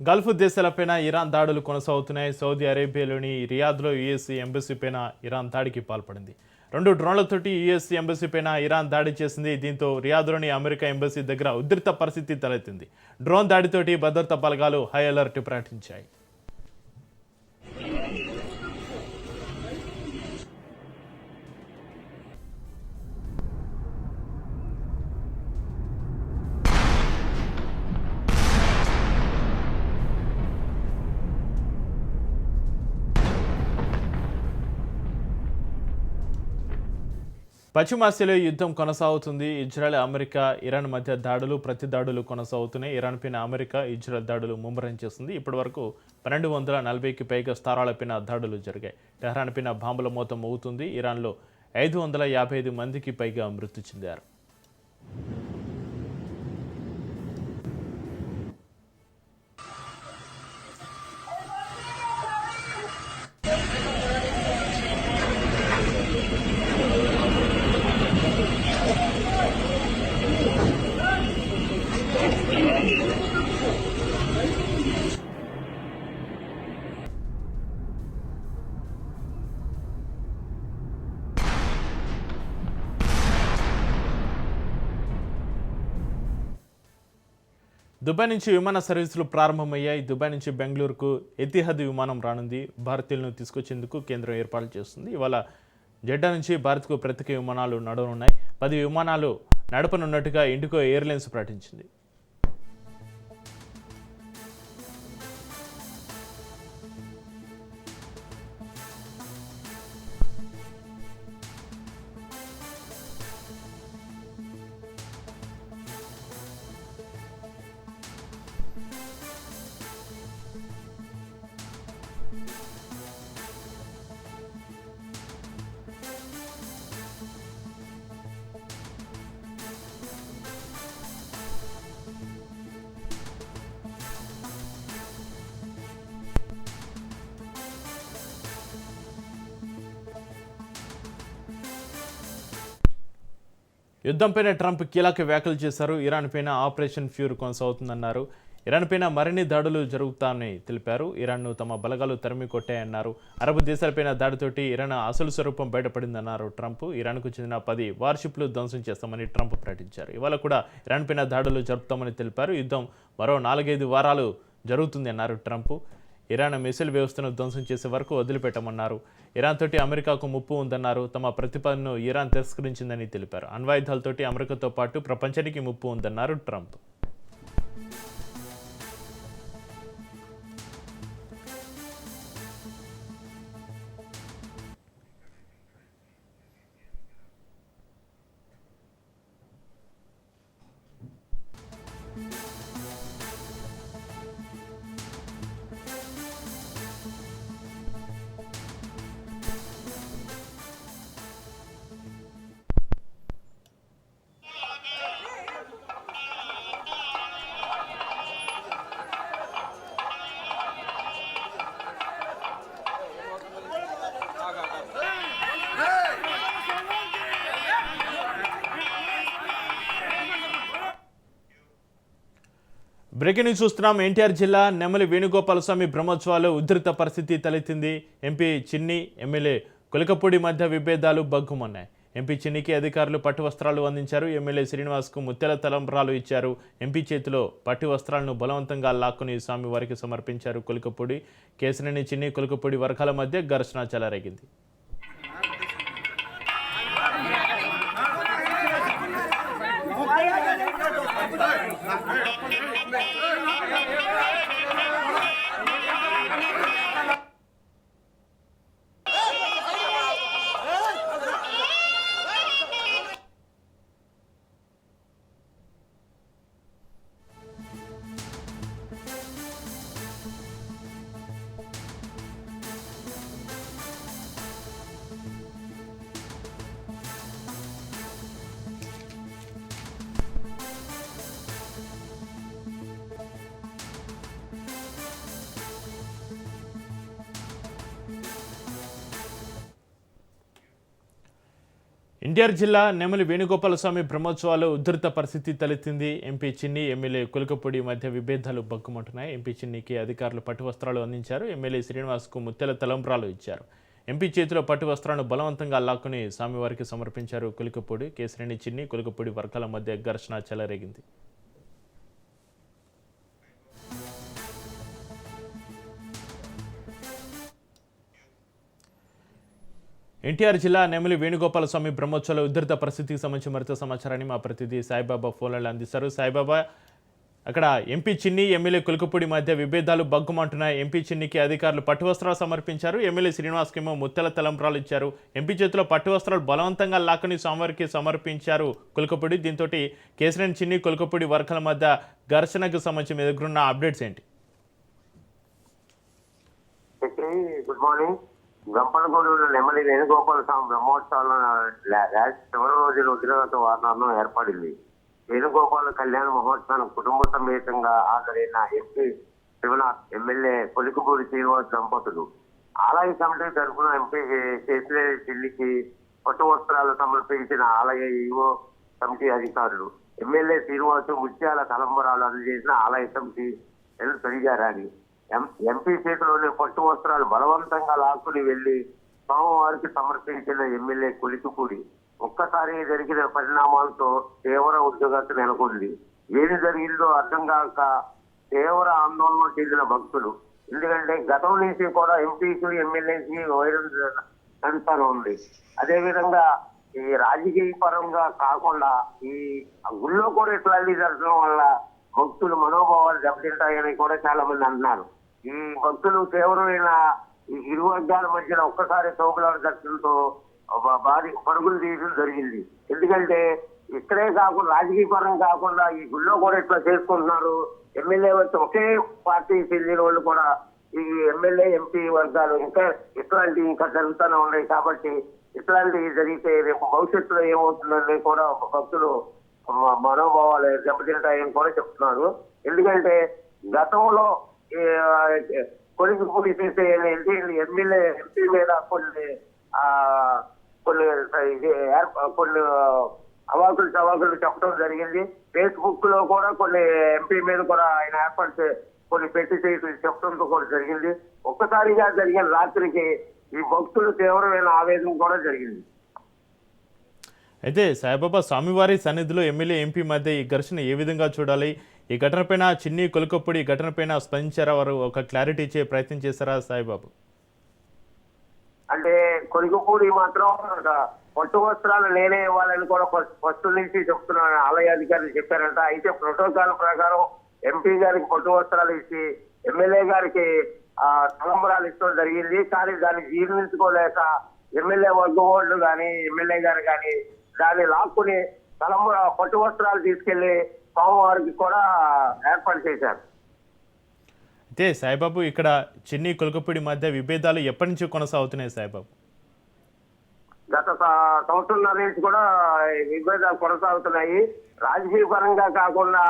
Gulf దేశాలపైన Iran దాడులు కొనసాగుతున్నాయి. Saudi అరేబియాలోని రియాద్లో USC ఎంబసీపైన Iran దాడికి పాల్పడింది. 2 డ్రోన్లతోటి యూఎస్సీ ఎంబసీపైన ఇరాన్ దాడి చేసింది. దీంతో రియాద్లోని అమెరికా ఎంబసీ దగ్గర ఉద్రిక్త పరిస్థితి తలెత్తింది. డ్రోన్ దాడితోటి భద్రతా బలగాలు హై అలర్ట్ ప్రకటించాయి. పశ్చిమాసియాలో యుద్ధం కొనసాగుతుంది. ఇజ్రాయెల్, అమెరికా, ఇరాన్ మధ్య దాడులు, ప్రతి దాడులు కొనసాగుతున్నాయి. ఇరాన్ పైన అమెరికా, ఇజ్రాయెల్ దాడులు ముమ్మరం చేస్తుంది. ఇప్పటివరకు 1240కి పైగా స్థావరాలపైన దాడులు జరిగాయి. టెహ్రాన్ పైన బాంబుల మోత మోగుతుంది. ఇరాన్లో 555 మందికి పైగా మృతి చెందారు. దుబాయ్ నుంచి విమాన సర్వీసులు ప్రారంభమయ్యాయి. దుబాయ్ నుంచి బెంగళూరుకు ఎతిహాద్ విమానం రానుంది. భారతీయులను తీసుకొచ్చేందుకు కేంద్రం ఏర్పాట్లు చేస్తుంది. ఇవాళ జెడ్డా నుంచి భారత్కు ప్రత్యేక విమానాలు నడవనున్నాయి. 10 విమానాలు నడపనున్నట్టుగా ఇండిగో ఎయిర్లైన్స్ ప్రకటించింది. యుద్ధంపైన ట్రంప్ కీలక వ్యాఖ్యలు చేశారు. ఇరాన్ పైన ఆపరేషన్ ఫ్యూర్ కొనసాగుతుందన్నారు. ఇరాన్ పైన మరిన్ని దాడులు జరుగుతాయని తెలిపారు. ఇరాన్ను తమ బలగాలు తరిమి కొట్టాయన్నారు. అరబ్ దేశాలపైన దాడితోటి ఇరాన్ అసలు స్వరూపం బయటపడిందన్నారు ట్రంప్. ఇరాన్కు చెందిన 10 వార్షిప్లు ధ్వంసం చేస్తామని ట్రంప్ ప్రకటించారు. ఇవాళ కూడా ఇరాన్ పైన దాడులు జరుపుతామని తెలిపారు. యుద్ధం మరో 4-5 వారాలు జరుగుతుంది అన్నారు ట్రంప్. ఇరాన్ మిసైల్ వ్యవస్థను ధ్వంసం చేసే వరకు వదిలిపెట్టమన్నారు. ఇరాన్ తోటి అమెరికాకు ముప్పు ఉందన్నారు. తమ ప్రతిపాదనను ఇరాన్ తిరస్కరించిందని తెలిపారు. అణ్వాయుధాలతోటి అమెరికాతో పాటు ప్రపంచానికి ముప్పు ఉందన్నారు ట్రంప్. బ్రేకింగ్ న్యూస్ చూస్తున్నాం. ఎన్టీఆర్ జిల్లా నెమలి వేణుగోపాలస్వామి బ్రహ్మోత్సవాలు ఉధృత పరిస్థితి తలెత్తింది. ఎంపీ చిన్ని, ఎమ్మెల్యే కొలికపూడి మధ్య విభేదాలు బగ్గుమన్నాయి. ఎంపీ చిన్నికి అధికారులు పట్టు వస్త్రాలు అందించారు. ఎమ్మెల్యే శ్రీనివాస్కు ముత్యాల తలంబ్రాలు ఇచ్చారు. ఎంపీ చేతిలో పట్టు వస్త్రాలను బలవంతంగా లాక్కుని స్వామివారికి సమర్పించారు కొలికపూడి. కేసినేని చిన్ని, కొలికపూడి వర్గాల మధ్య ఘర్షణ చెలరేగింది. ఎన్టీఆర్ జిల్లా నెమలి వేణుగోపాలస్వామి బ్రహ్మోత్సవాలు ఉధృత పరిస్థితి తలెత్తింది. ఎంపీ చిన్ని, ఎమ్మెల్యే కులకపూడి మధ్య విభేదాలు బగ్గుమంటున్నాయి. ఎంపీ చిన్నికి అధికారులు పట్టు వస్త్రాలు అందించారు. ఎమ్మెల్యే శ్రీనివాస్కు ముత్తెల తలంబ్రాలు ఇచ్చారు. ఎంపీ చేతిలో పట్టు వస్త్రాలను బలవంతంగా లాక్కుని స్వామివారికి సమర్పించారు కులకపూడి. కేసరిని చిన్ని, కులకపూడి వర్గాల మధ్య ఘర్షణ చెలరేగింది. ఎన్టీఆర్ జిల్లా నెమలి వేణుగోపాలస్వామి బ్రహ్మోత్సవాల ఉధృత పరిస్థితికి సంబంధించి మరింత సమాచారాన్ని మా ప్రతినిధి సాయిబాబా ఫోన్లలో అందిస్తారు. సాయిబాబా, అక్కడ ఎంపీ చిన్ని, ఎమ్మెల్యే కులకపూడి మధ్య విభేదాలు బగ్గుమంటున్నాయి. ఎంపీ చిన్నికి అధికారులు పట్టు వస్త్రాలు సమర్పించారు. ఎమ్మెల్యే శ్రీనివాస్కేమో ముత్తెల తలంబ్రాలు ఇచ్చారు. ఎంపీ చేతిలో పట్టు వస్త్రాలు బలవంతంగా లాక్కుని స్వామివారికి సమర్పించారు కులకపూడి. దీంతో కేసరిని చిన్ని, కులకపూడి వర్గాల మధ్య ఘర్షణకు సంబంధించి మీ దగ్గర ఉన్న అప్డేట్స్ ఏంటి? Good morning. గంపలగూడూరు నెమలి వేణుగోపాల స్వామి బ్రహ్మోత్సవాల చివరి రోజున ఉద్యోగత వాతావరణం ఏర్పడింది. వేణుగోపాల కళ్యాణ మహోత్సవానికి కుటుంబ సమేతంగా హాజరైన ఎంపీ శివనాథ్, ఎమ్మెల్యే కొలికపూడి శ్రీనివాస్ దంపతులు ఆలయ కమిటీ తరఫున ఎంపీ కేసీఆర్ ఢిల్లీకి పట్టు వస్త్రాలు సమర్పించిన ఆలయ ఈవో కమిటీ అధికారులు ఎమ్మెల్యే శ్రీనివాస్ ముత్యాల తలంబరాలు అందజేసిన ఆలయ కమిటీ తొలిగారని ఎంపీ చేతిలోని పట్టు వస్త్రాలు బలవంతంగా లాక్కుని వెళ్లి స్వామివారికి సమర్పించిన ఎమ్మెల్యే కులికపూడి ఒక్కసారి జరిగిన పరిణామాలతో తీవ్ర ఉద్యోగత నెలకొంది. ఏది జరిగిందో అర్థం కాక తీవ్ర ఆందోళన చెందిన భక్తులు. ఎందుకంటే గతం నుంచి కూడా ఎంపీకి ఎమ్మెల్యేకి వైరం నడుస్తూనే ఉంది. అదేవిధంగా ఈ రాజకీయ పరంగా కాకుండా ఈ గుళ్ళో కూడా ఇట్లాంటి జరగడం వల్ల భక్తులు మనోభావాలు దెబ్బతింటాయని కూడా చాలా మంది అంటున్నారు. ఈ భక్తులు తీవ్రమైన ఈ ఇరు వర్గాల మధ్యన ఒక్కసారి తోపులాట దర్శనంతో భారీ పరుగులు తీయడం జరిగింది. ఎందుకంటే ఇక్కడే కాకుండా రాజకీయ పరం కాకుండా ఈ గుళ్ళో కూడా ఇట్లా చేసుకుంటున్నారు. ఎమ్మెల్యే వచ్చి ఒకే పార్టీ చెందిన వాళ్ళు కూడా ఈ ఎమ్మెల్యే ఎంపీ వర్గాలు ఇంకా జరుగుతూనే ఉన్నాయి. కాబట్టి ఇట్లాంటివి జరిగితే రేపు భవిష్యత్తులో ఏమవుతుందని కూడా భక్తులు మనోభావాలు దెబ్బతింటాయని కూడా చెప్తున్నారు. ఎందుకంటే గతంలో కొలికపూడి చేసే ఎమ్మెల్యే ఎంపీ మీద కొన్ని అవాకులు చెప్పడం జరిగింది. ఫేస్బుక్ లో కూడా కొన్ని ఎంపీ మీద కూడా ఆయన ఏర్పాటు కొన్ని పెట్టి చెప్పడంతో కూడా జరిగింది. ఒక్కసారిగా జరిగిన రాత్రికి ఈ భక్తులు తీవ్రమైన ఆవేదన కూడా జరిగింది. అయితే సాయిబాబా, స్వామివారి సన్నిధిలో ఎమ్మెల్యే ఎంపీ మధ్య ఈ ఘర్షణ ఏ విధంగా చూడాలి? ఈ ఘటనపైన చిన్ని, కులకపూడి ఘటనపైన స్పందించారా? వారు ఒక క్లారిటీ ఇచ్చే ప్రయత్నం చేశారా సాయిబాబు? అంటే కొలికపూడి మాత్రం పట్టు వస్త్రాలు నేనే ఇవ్వాలని కూడా ఫస్ట్ నుంచి చెప్తున్నాను ఆలయ అధికారులు చెప్పారంట. అయితే ప్రోటోకాల్ ప్రకారం ఎంపీ గారికి పట్టు వస్త్రాలు ఇచ్చి ఎమ్మెల్యే గారికి తలంబరాలు ఇచ్చడం జరిగింది. కానీ దాన్ని జీర్ణించుకోలేక ఎమ్మెల్యే వర్గం వాళ్ళు కానీ ఎమ్మెల్యే గారు కానీ దాన్ని లాక్కుని పట్టు వస్త్రాలు తీసుకెళ్లి స్వామివారికి కూడా ఏర్పాటు చేశారు. అయితే సాయిబాబు, ఇక్కడ చిన్ని, కులకపూడి మధ్య విభేదాలు ఎప్పటి నుంచి కొనసాగుతున్నాయి సాయిబాబు? గత సంవత్సరంన్నర నుంచి కూడా విభేదాలు కొనసాగుతున్నాయి. రాజకీయ పరంగా కాకుండా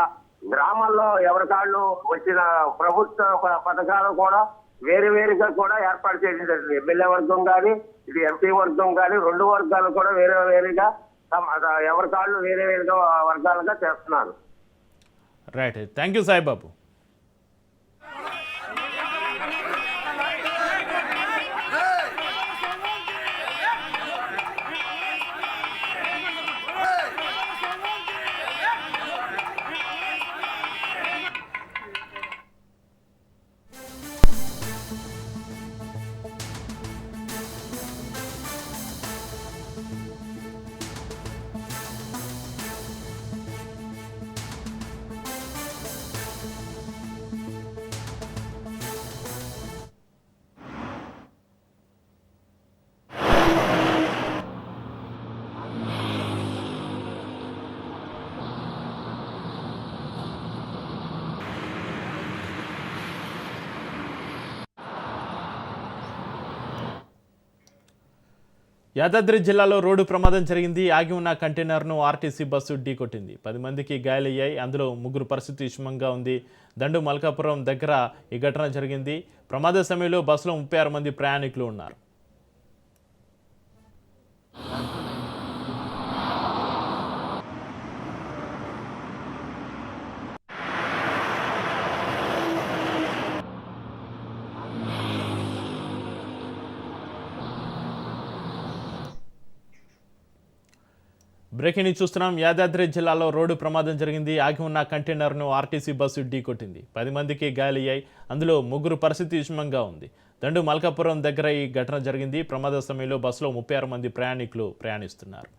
గ్రామాల్లో ఎవరికాళ్ళు వచ్చిన ప్రభుత్వ పథకాలు కూడా వేరుగా కూడా ఏర్పాటు చేయడం జరిగింది. ఎమ్మెల్యే వర్గం కానీ ఇది ఎంపీ వర్గం కానీ రెండు వర్గాలు కూడా వేరుగా ఎవరి కాళ్ళు వేరుగా వర్గాలుగా చేస్తున్నారు. Right, thank you Saibabu. Yadadri జిల్లాలో రోడ్డు ప్రమాదం జరిగింది. ఆగి ఉన్న కంటైనర్ను ఆర్టీసీ బస్సు ఢీకొట్టింది. 10 మందికి గాయాలయ్యాయి. అందులో 3 పరిస్థితి విషమంగా ఉంది. దండు మల్కాపురం దగ్గర ఈ ఘటన జరిగింది. ప్రమాద సమయంలో బస్సులో 36 మంది ప్రయాణికులు ఉన్నారు. బ్రేకింగ్ న్యూస్ చూస్తున్నాం. యాదాద్రి జిల్లాలో రోడ్డు ప్రమాదం జరిగింది. ఆగి ఉన్న కంటైనర్ను ఆర్టీసీ బస్సు ఢీకొట్టింది. 10 మందికి గాయాలయ్యాయి. అందులో 3 పరిస్థితి విషమంగా ఉంది. దండు మల్కాపురం దగ్గర ఈ ఘటన జరిగింది. ప్రమాద సమయంలో బస్సులో 36 మంది ప్రయాణికులు ప్రయాణిస్తున్నారు.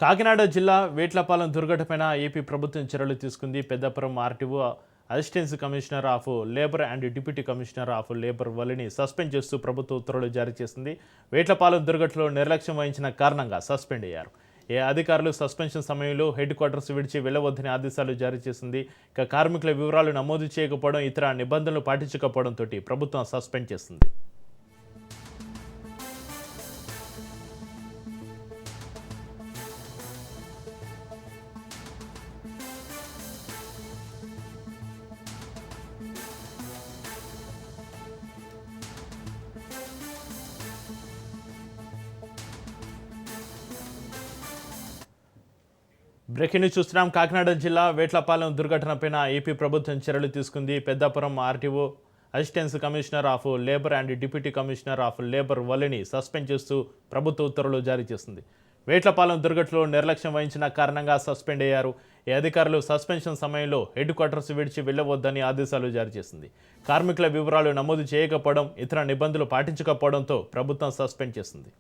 కాకినాడ జిల్లా వేట్లపాలెం దుర్ఘటనపైన ఏపీ ప్రభుత్వం చర్యలు తీసుకుంది. Peddapuram RTO assistance commissioner of labour and deputy commissioner of labour వల్లిని సస్పెండ్ చేస్తూ ప్రభుత్వ ఉత్తర్వులు జారీ చేసింది. వేట్లపాలెం దుర్ఘటనలో నిర్లక్ష్యం వహించిన కారణంగా సస్పెండ్ అయ్యారు. అధికారులు సస్పెన్షన్ సమయంలో హెడ్ క్వార్టర్స్ విడిచి వెళ్లవద్దని ఆదేశాలు జారీ చేసింది. ఇక కార్మికుల వివరాలు నమోదు చేయకపోవడం, ఇతర నిబంధనలు పాటించకపోవడంతో ప్రభుత్వం సస్పెండ్ చేసింది. బ్రేకింగ్ న్యూస్ చూస్తున్నాం. కాకినాడ జిల్లా వేట్లపాలెం దుర్ఘటనపైన ఏపీ ప్రభుత్వం చర్యలు తీసుకుంది. Peddapuram RTO assistance commissioner of labour and deputy commissioner of labour వల్లిని సస్పెండ్ చేస్తూ ప్రభుత్వ ఉత్తర్వులు జారీ చేసింది. వేట్లపాలెం దుర్ఘటనలో నిర్లక్ష్యం వహించిన కారణంగా సస్పెండ్ అయ్యారు. అధికారులు సస్పెన్షన్ సమయంలో హెడ్ క్వార్టర్స్ విడిచి వెళ్లవద్దని ఆదేశాలు జారీ చేసింది. కార్మికుల వివరాలు నమోదు చేయకపోవడం, ఇతర నిబంధనలు పాటించకపోవడంతో ప్రభుత్వం సస్పెండ్ చేసింది.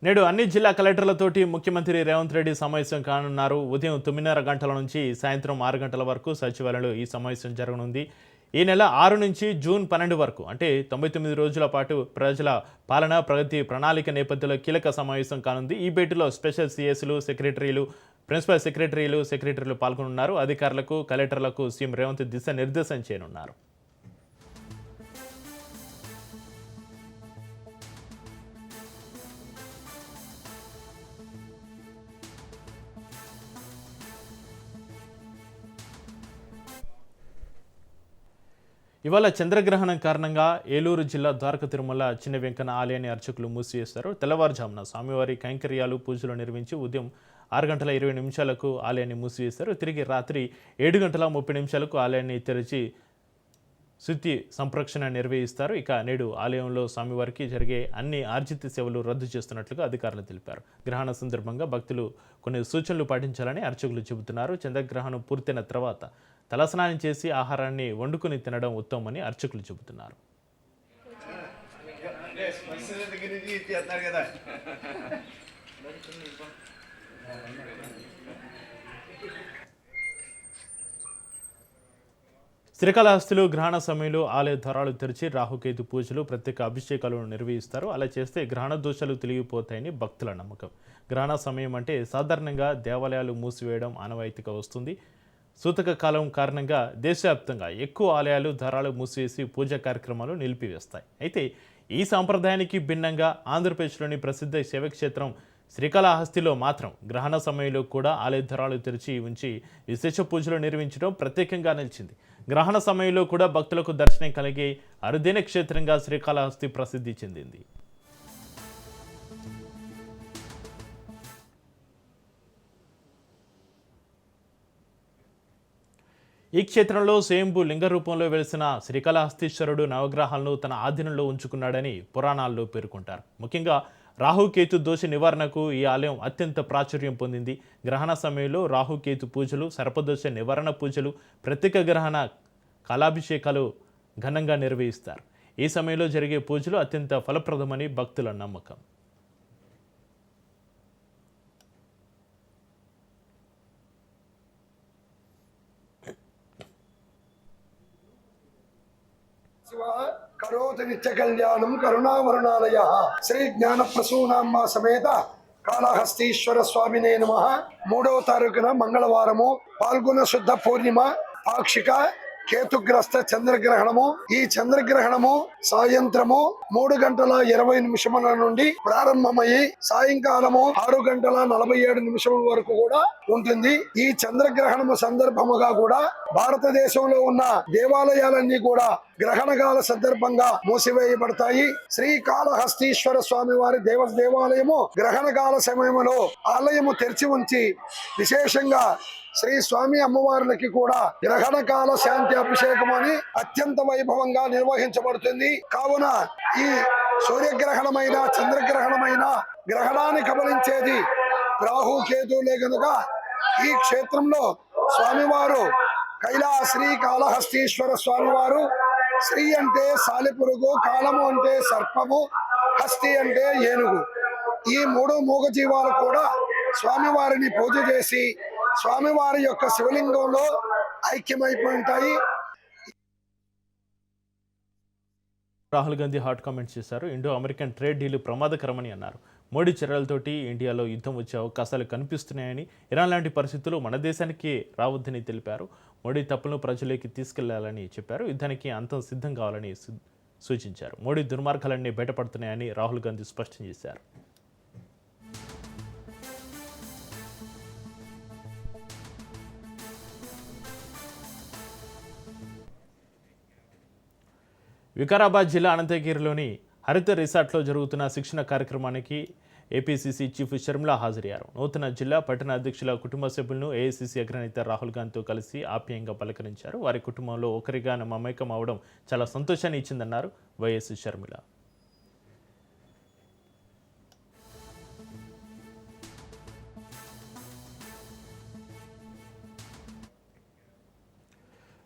నేడు అన్ని జిల్లా కలెక్టర్లతోటి ముఖ్యమంత్రి రేవంత్ రెడ్డి సమావేశం కానున్నారు. ఉదయం 9:30 గంటల నుంచి సాయంత్రం 6 గంటల వరకు సచివాలయంలో ఈ సమావేశం జరగనుంది. ఈ నెల 6 నుంచి జూన్ 12 వరకు అంటే 99 రోజుల పాటు ప్రజల పాలన ప్రగతి ప్రణాళిక నేపథ్యంలో కీలక సమావేశం కానుంది. ఈ భేటీలో స్పెషల్ సిఎస్లు, సెక్రటరీలు, ప్రిన్సిపల్ సెక్రటరీలు పాల్గొనున్నారు. అధికారులకు, కలెక్టర్లకు సీఎం రేవంత్ దిశానిర్దేశం చేయనున్నారు. ఇవాళ చంద్రగ్రహణం కారణంగా ఏలూరు జిల్లా ద్వారక తిరుమల చిన్న వెంకన్న ఆలయాన్ని అర్చకులు మూసివేశారు. తెల్లవారుజామున స్వామివారి కైంకర్యాలు, పూజలు నిర్వహించి ఉదయం 6:20 ఆలయాన్ని మూసివేశారు. తిరిగి రాత్రి 7:30 ఆలయాన్ని తెరిచి శుద్ధి సంప్రోక్షణ నిర్వహిస్తారు. ఇక నేడు ఆలయంలో స్వామివారికి జరిగే అన్ని ఆర్జిత సేవలు రద్దు చేస్తున్నట్లుగా అధికారులు తెలిపారు. గ్రహణ సందర్భంగా భక్తులు కొన్ని సూచనలు పాటించాలని అర్చకులు చెబుతున్నారు. చంద్రగ్రహణం పూర్తయిన తర్వాత తలస్నానం చేసి ఆహారాన్ని వండుకొని తినడం ఉత్తమమని అర్చకులు చెబుతున్నారు. శ్రీకాళహస్తిలో గ్రహణ సమయంలో ఆలయ ద్వారాలు తెరిచి రాహుకేతు పూజలు, ప్రత్యేక అభిషేకాలను నిర్వహిస్తారు. అలా చేస్తే గ్రహణ దోషాలు తొలగిపోతాయని భక్తుల నమ్మకం. గ్రహణ సమయం అంటే సాధారణంగా దేవాలయాలు మూసివేయడం ఆనవాయితీగా వస్తుంది. సూతక కాలం కారణంగా దేశవ్యాప్తంగా ఎక్కువ ఆలయాలు ద్వారాలు మూసివేసి పూజా కార్యక్రమాలు నిలిపివేస్తాయి. అయితే ఈ సాంప్రదాయానికి భిన్నంగా ఆంధ్రప్రదేశ్లోని ప్రసిద్ధ శైవక్షేత్రం శ్రీకాళహస్తిలో మాత్రం గ్రహణ సమయంలో కూడా ఆలయ ద్వారాలు తెరిచి ఉంచి విశేష పూజలు నిర్వహించడం ప్రత్యేకంగా నిలిచింది. గ్రహణ సమయంలో కూడా భక్తులకు దర్శనం కలిగే అరుదైన క్షేత్రంగా శ్రీకాళహస్తి ప్రసిద్ధి చెందింది. ఈ క్షేత్రంలో స్వయంభూ లింగ రూపంలో వెలిసిన శ్రీకాళహస్తీశ్వరుడు నవగ్రహాలను తన ఆధీనంలో ఉంచుకున్నాడని పురాణాల్లో పేర్కొంటారు. ముఖ్యంగా రాహుకేతు దోష నివారణకు ఈ ఆలయం అత్యంత ప్రాచుర్యం పొందింది. గ్రహణ సమయంలో రాహుకేతు పూజలు, సర్పదోష నివారణ పూజలు, ప్రత్యేక గ్రహణ కళాభిషేకాలు ఘనంగా నిర్వహిస్తారు. ఈ సమయంలో జరిగే పూజలు అత్యంత ఫలప్రదమని భక్తుల నమ్మకం. కరోతి నిత్య కళ్యాణం కరుణావరుణాలయ శ్రీ జ్ఞాన ప్రసూనాంబ సమేత కాళహస్తీశ్వర స్వామినే నమః. 3వ తారీఖున మంగళవారము పాల్గొన శుద్ధ పూర్ణిమ పాక్షిక కేతుగ్రస్త చంద్రగ్రహణము. ఈ చంద్రగ్రహణము సాయంత్రము 3:20 నుండి ప్రారంభమయ్యి సాయంకాలము 6:47 వరకు కూడా ఉంటుంది. ఈ చంద్రగ్రహణము సందర్భముగా కూడా భారతదేశంలో ఉన్న దేవాలయాలన్నీ కూడా గ్రహణకాల సందర్భంగా మూసివేయబడతాయి. శ్రీకాళహస్తీశ్వర స్వామి వారి దేవాలయము గ్రహణకాల సమయంలో ఆలయము తెరిచి ఉంచి విశేషంగా శ్రీ స్వామి అమ్మవార్లకి కూడా గ్రహణకాల శాంతి అభిషేకం అని అత్యంత వైభవంగా నిర్వహించబడుతుంది. కావున ఈ సూర్యగ్రహణమైన చంద్రగ్రహణమైన గ్రహణాన్ని కబలించేది రాహు కేతువులే కనుక ఈ క్షేత్రంలో స్వామివారు శ్రీ కాళహస్తీశ్వర స్వామివారు శ్రీ అంటే సాలిపురుగు, కాలము అంటే సర్పము, హస్తి అంటే ఏనుగు. ఈ 3 మూగజీవాలు కూడా స్వామివారిని పూజ చేసి స్వామివారి యొక్క శివలింగంలో ఐక్యమైపోయి ఉంటాయి. రాహుల్ గాంధీ హాట్ కామెంట్స్ చేశారు. ఇండో అమెరికన్ ట్రేడ్ డీల్ ప్రమాదకరమని అన్నారు. మోడీ చర్యలతోటి ఇండియాలో యుద్ధం వచ్చే అవకాశాలు కనిపిస్తున్నాయని, ఇరాన్ లాంటి పరిస్థితులు మన దేశానికి రావద్దని తెలిపారు. మోడీ తప్పులను ప్రజలకి తీసుకెళ్లాలని చెప్పారు. యుద్ధానికి అంతం సిద్ధం కావాలని సూచించారు. మోడీ దుర్మార్గాలన్నీ బయటపడుతున్నాయని రాహుల్ గాంధీ స్పష్టం చేశారు. వికారాబాద్ జిల్లా అనంతగిరిలోని హరిత రిసార్ట్లో జరుగుతున్న శిక్షణ కార్యక్రమానికి ఏపీసీసీ చీఫ్ షర్మిల హాజరయ్యారు. నూతన జిల్లా పట్టణ అధ్యక్షుల కుటుంబ సభ్యులను ఏఐసీసీ అగ్రనేత రాహుల్ గాంధీతో కలిసి ఆప్యాయంగా పలకరించారు. వారి కుటుంబంలో ఒకరిగా మమేకం అవడం చాలా సంతోషాన్ని ఇచ్చిందన్నారు వైఎస్ షర్మిల.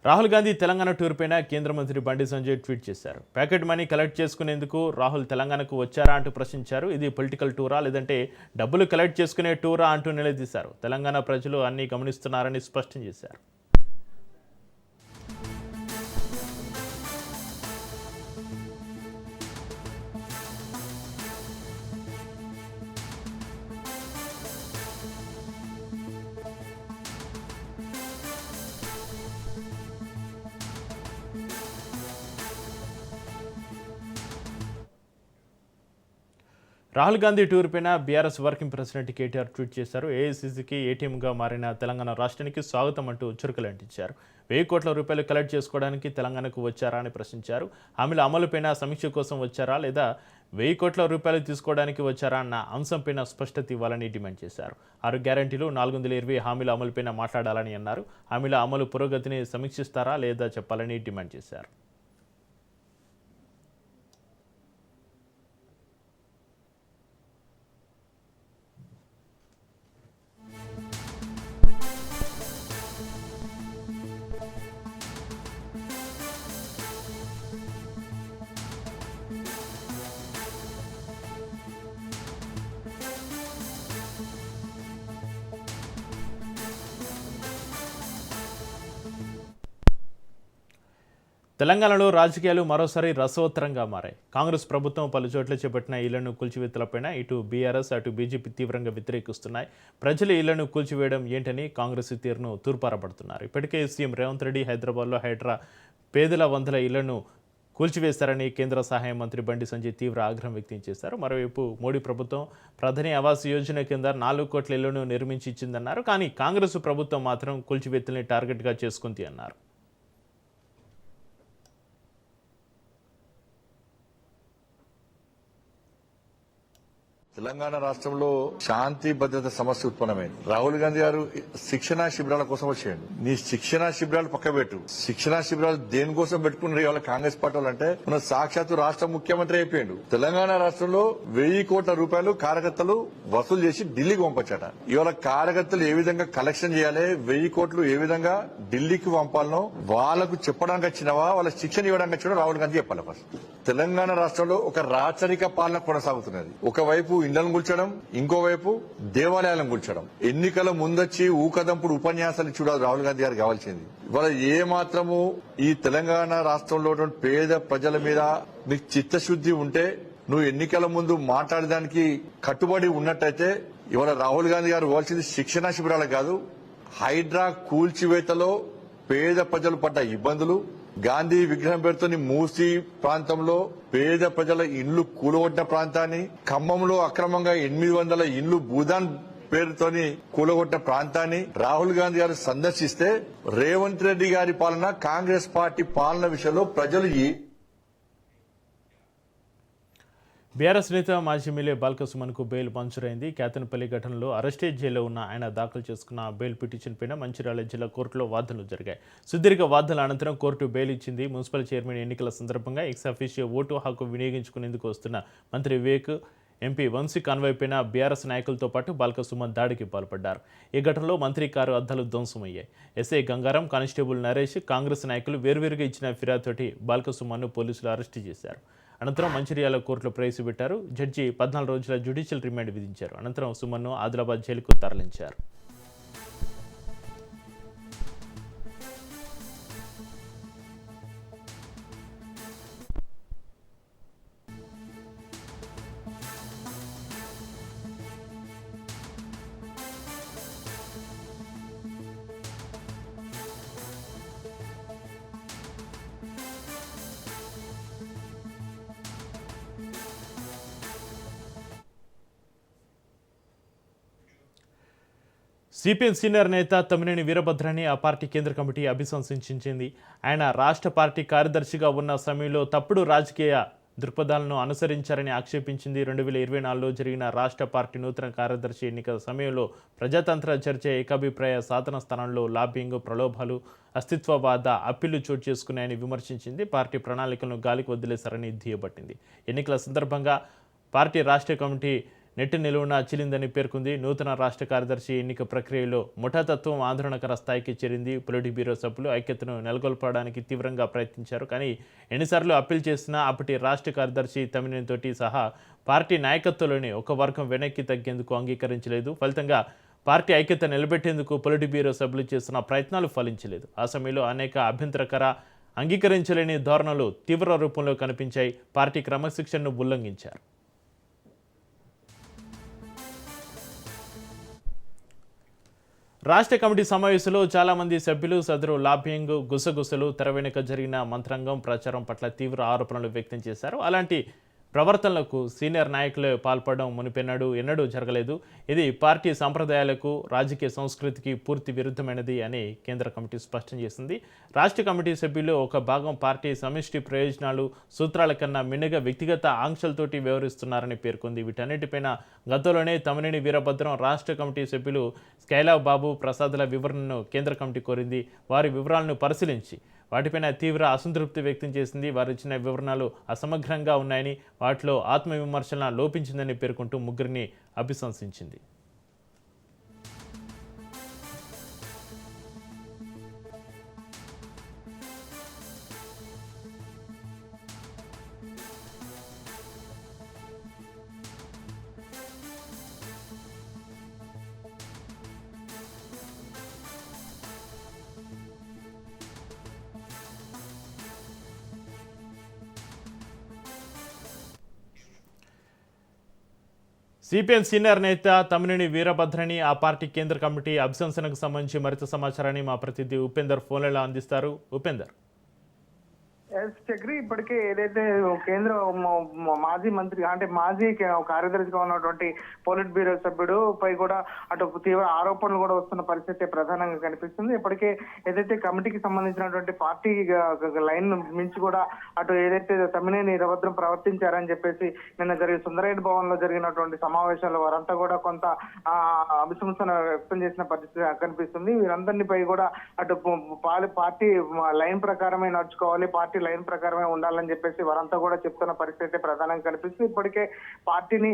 రాహుల్ గాంధీ తెలంగాణ టూర్ పైన కేంద్ర మంత్రి బండి సంజయ్ ట్వీట్ చేశారు. ప్యాకెట్ మనీ కలెక్ట్ చేసుకునేందుకు రాహుల్ తెలంగాణకు వచ్చారా అంటూ ప్రశ్నించారు. ఇది పొలిటికల్ టూరా లేదంటే డబ్బులు కలెక్ట్ చేసుకునే టూరా అంటూ నిలదీశారు. తెలంగాణ ప్రజలు అన్నీ గమనిస్తున్నారని స్పష్టం చేశారు. రాహుల్ గాంధీ టూర్ పైన BRS working president KTR tweet చేశారు. ఏఐసీసీకి ఏటీఎంగా మారిన తెలంగాణ రాష్ట్రానికి స్వాగతం అంటూ చురుకులు అంటించారు. 1000 కోట్ల రూపాయలు కలెక్ట్ చేసుకోవడానికి తెలంగాణకు వచ్చారా అని ప్రశ్నించారు. హామీల అమలుపైన సమీక్ష కోసం వచ్చారా లేదా 1000 కోట్ల రూపాయలు తీసుకోవడానికి వచ్చారా అన్న అంశంపైన స్పష్టత ఇవ్వాలని డిమాండ్ చేశారు. 6 గ్యారంటీలు 420 హామీల అమలుపైన మాట్లాడాలని అన్నారు. హామీల అమలు పురోగతిని సమీక్షిస్తారా లేదా చెప్పాలని డిమాండ్ చేశారు. తెలంగాణలో రాజకీయాలు మరోసారి రసవత్తరంగా మారాయి. కాంగ్రెస్ ప్రభుత్వం పలు చోట్ల చేపట్టిన ఇళ్లను కూల్చివేతలపైన ఇటు బీఆర్ఎస్ అటు బీజేపీ తీవ్రంగా వ్యతిరేకిస్తున్నాయి. ప్రజలు ఇళ్లను కూల్చివేయడం ఏంటని కాంగ్రెస్ తీరును తూర్పారపడుతున్నారు. ఇప్పటికే సీఎం రేవంత్ రెడ్డి హైదరాబాద్లో పేదల 100 ఇళ్లను కూల్చివేశారని కేంద్ర సహాయ మంత్రి బండి సంజయ్ తీవ్ర ఆగ్రహం వ్యక్తం చేశారు. మరోవైపు మోడీ ప్రభుత్వం ప్రధాని ఆవాస్ యోజన కింద 4 కోట్ల ఇళ్లను నిర్మించి ఇచ్చిందన్నారు. కానీ కాంగ్రెస్ ప్రభుత్వం మాత్రం కూల్చివేతల్ని టార్గెట్గా చేసుకుంది అన్నారు. తెలంగాణ రాష్ట్రంలో శాంతి భద్రత సమస్య ఉత్పన్నమైంది. రాహుల్ గాంధీ గారు శిక్షణా శిబిరాల కోసం వచ్చేయండి. నీ శిక్షణా శిబిరాలు పక్క పెట్టు. శిక్షణా శిబిరాలు దేనికోసం పెట్టుకున్నారు ఇవాళ కాంగ్రెస్ పార్టీ వాళ్ళు అంటే మన సాక్షాత్తు రాష్ట్ర ముఖ్యమంత్రి అయిపోయాడు. తెలంగాణ రాష్ట్రంలో 1000 కోట్ల రూపాయలు కార్యకర్తలు వసూలు చేసి ఢిల్లీకి పంపచ్చట. ఇవాళ కార్యకర్తలు ఏ విధంగా కలెక్షన్ చేయాలి, 1000 కోట్లు ఏ విధంగా ఢిల్లీకి పంపాలనో వాళ్ళకు చెప్పడానికి వచ్చినవా, వాళ్ళ శిక్షణ ఇవ్వడానికి వచ్చినా రాహుల్ గాంధీ చెప్పాలి. ఫస్ట్ తెలంగాణ రాష్ట్రంలో ఒక రాచరిక పాలన కొనసాగుతున్నది. ఒకవైపు ఇళ్లను కూల్చడం, ఇంకోవైపు దేవాలయాలను కూల్చడం. ఎన్నికల ముందొచ్చి ఊకదంపుడు ఉపన్యాసాలు చూడాలి రాహుల్ గాంధీ గారు కావాల్సింది. ఇవాళ ఏ మాత్రము ఈ తెలంగాణ రాష్ట్రంలో పేద ప్రజల మీద నీకు చిత్తశుద్ధి ఉంటే నువ్వు ఎన్నికల ముందు మాట్లాడడానికి కట్టుబడి ఉన్నట్టయితే ఇవాళ రాహుల్ గాంధీ గారు పోవాల్సింది శిక్షణా శిబిరాలు కాదు, హైడ్రా కూల్చివేతలో పేద ప్రజలు పడ్డ ఇబ్బందులు, గాంధీ విగ్రహం పేరుతోని మూసీ ప్రాంతంలో పేద ప్రజల ఇండ్లు కూలగొట్టిన ప్రాంతాన్ని, ఖమ్మంలో అక్రమంగా 800 ఇండ్లు భూదాన్ పేరుతోని కూలగొట్టిన ప్రాంతాన్ని రాహుల్ గాంధీ గారు సందర్శిస్తే రేవంత్ రెడ్డి గారి పాలన, కాంగ్రెస్ పార్టీ పాలన విషయంలో ప్రజలు బీఆర్ఎస్ నేత మాజీ ఎమ్మెల్యే బాల్కసుమన్కు బెయిల్ మంజూరైంది. కేతనపల్లి ఘటనలో అరెస్టేజ్ జైల్లో ఉన్న ఆయన దాఖలు చేసుకున్న బెయిల్ పిటిషన్ పైన మంచిర్యాల జిల్లా కోర్టులో వాదనలు జరిగాయి. సుదీర్ఘ వాదనల అనంతరం కోర్టు బెయిల్ ఇచ్చింది. మున్సిపల్ చైర్మన్ ఎన్నికల సందర్భంగా ఎక్స్ అఫీషియో ఓటు హక్కు వినియోగించుకునేందుకు వస్తున్న మంత్రి వివేక్, ఎంపీ వంశీ కాన్వాయ్ పైన బీఆర్ఎస్ నాయకులతో పాటు బాల్కసుమన్ దాడికి పాల్పడ్డారు. ఈ ఘటనలో మంత్రి కారు అద్దాలు ధ్వంసమయ్యాయి. ఎస్ఐ గంగారం, కానిస్టేబుల్ నరేష్, కాంగ్రెస్ నాయకులు వేర్వేరుగా ఇచ్చిన ఫిర్యాదుతోటి బాల్కసుమన్ను పోలీసులు అరెస్టు చేశారు. అనంతరం మంచిర్యాల కోర్టులో ప్రవేశపెట్టారు. జడ్జి 14 రోజుల జ్యుడిషియల్ రిమాండ్ విధించారు. అనంతరం సుమన్ను ఆదిలాబాద్ జైలుకు తరలించారు. సిపిఎం సీనియర్ నేత తమ్మినేని వీరభద్రాన్ని ఆ పార్టీ కేంద్ర కమిటీ అభిశంసించింది. ఆయన రాష్ట్ర పార్టీ కార్యదర్శిగా ఉన్న సమయంలో తప్పుడు రాజకీయ దృక్పథాలను అనుసరించారని ఆక్షేపించింది. 2024లో జరిగిన రాష్ట్ర పార్టీ నూతన కార్యదర్శి ఎన్నికల సమయంలో ప్రజాతంత్ర చర్చ, ఏకాభిప్రాయ సాధన స్థానంలో లాబింగ్, ప్రలోభాలు, అస్తిత్వవాద అప్పీళ్లు చోటు చేసుకున్నాయని విమర్శించింది. పార్టీ ప్రణాళికలను గాలికి వదిలేశారని దుయ్యబట్టింది. ఎన్నికల సందర్భంగా పార్టీ రాష్ట్ర కమిటీ నెట్టి నిలువున చిలిందని పేర్కొంది. నూతన రాష్ట్ర కార్యదర్శి ఎన్నిక ప్రక్రియలో ముఠాతత్వం ఆందోళనకర స్థాయికి చేరింది. పొలిట్ బ్యూరో సభ్యులు ఐక్యతను నెలకొల్పడానికి తీవ్రంగా ప్రయత్నించారు. కానీ ఎన్నిసార్లు అప్పీల్ చేసినా అప్పటి రాష్ట్ర కార్యదర్శి తమ్మినేనితోటి సహా పార్టీ నాయకత్వంలోని ఒక వర్గం వెనక్కి తగ్గేందుకు అంగీకరించలేదు. ఫలితంగా పార్టీ ఐక్యత నిలబెట్టేందుకు పొలిట్ బ్యూరో సభ్యులు చేస్తున్న ప్రయత్నాలు ఫలించలేదు. ఆ సమయంలో అనేక అభ్యంతరకర, అంగీకరించలేని ధోరణులు తీవ్ర రూపంలో కనిపించాయి. పార్టీ క్రమశిక్షణను ఉల్లంఘించారు. రాష్ట్ర కమిటీ సమావేశంలో చాలామంది సభ్యులు సదరు లాబింగ్, గుసగుసలు, తెర వెనుక జరిగిన మంత్రాంగం ప్రచారం పట్ల తీవ్ర ఆరోపణలు వ్యక్తం చేశారు. అలాంటి ప్రవర్తనలకు సీనియర్ నాయకులు పాల్పడడం ఎన్నడూ జరగలేదు. ఇది పార్టీ సంప్రదాయాలకు, రాజకీయ సంస్కృతికి పూర్తి విరుద్ధమైనది అని కేంద్ర కమిటీ స్పష్టం చేసింది. రాష్ట్ర కమిటీ సభ్యులు ఒక భాగం పార్టీ సమిష్టి ప్రయోజనాలు, సూత్రాల కన్నా మిన్నగా వ్యక్తిగత ఆంక్షలతోటి వ్యవహరిస్తున్నారని పేర్కొంది. వీటన్నిటిపైన గతంలోనే తమ్మినేని వీరభద్రం రాష్ట్ర కమిటీ సభ్యులు స్కైలాబ్ బాబు ప్రసాద్ల వివరణను కేంద్ర కమిటీ కోరింది. వారి వివరాలను పరిశీలించి వాటిపైన తీవ్ర అసంతృప్తి వ్యక్తం చేసింది. వారు ఇచ్చిన వివరణలు అసమగ్రంగా ఉన్నాయని, వాటిలో ఆత్మవిమర్శన లోపించిందని పేర్కొంటూ ముగ్గురిని అభిశంసించింది. సిపిఎం సీనియర్ నేత తమ్మినేని వీరభద్రని ఆ పార్టీ కేంద్ర కమిటీ అభిశంసనకు సంబంధించి మరింత సమాచారాన్ని మా ప్రతినిధి ఉపేందర్ ఫోన్లలో అందిస్తారు. ఉపేందర్. చక్రి ఇప్పటికే ఏదైతే కేంద్ర మాజీ మంత్రి అంటే మాజీ కార్యదర్శిగా ఉన్నటువంటి పోలిట్ బ్యూరో సభ్యుడు పై కూడా అటు తీవ్ర ఆరోపణలు కూడా వస్తున్న పరిస్థితి ప్రధానంగా కనిపిస్తుంది. ఇప్పటికే ఏదైతే కమిటీకి సంబంధించినటువంటి పార్టీ లైన్ మించి కూడా అటు ఏదైతే తమ్మినేని వీరభద్రం ప్రవర్తించారని చెప్పేసి నిన్న సుందరయ్య భవన్ లో జరిగినటువంటి సమావేశాల్లో వారంతా కూడా కొంత అభిశంసన వ్యక్తం చేసిన పరిస్థితి కనిపిస్తుంది. వీరందరినీ పై కూడా అటు పార్టీ లైన్ ప్రకారమే నడుచుకోవాలి, పార్టీ లైన్ ప్రకారమే ఉండాలని చెప్పేసి వారంతా కూడా చెప్తున్న పరిస్థితి ప్రధానంగా కనిపిస్తుంది. ఇప్పటికే పార్టీని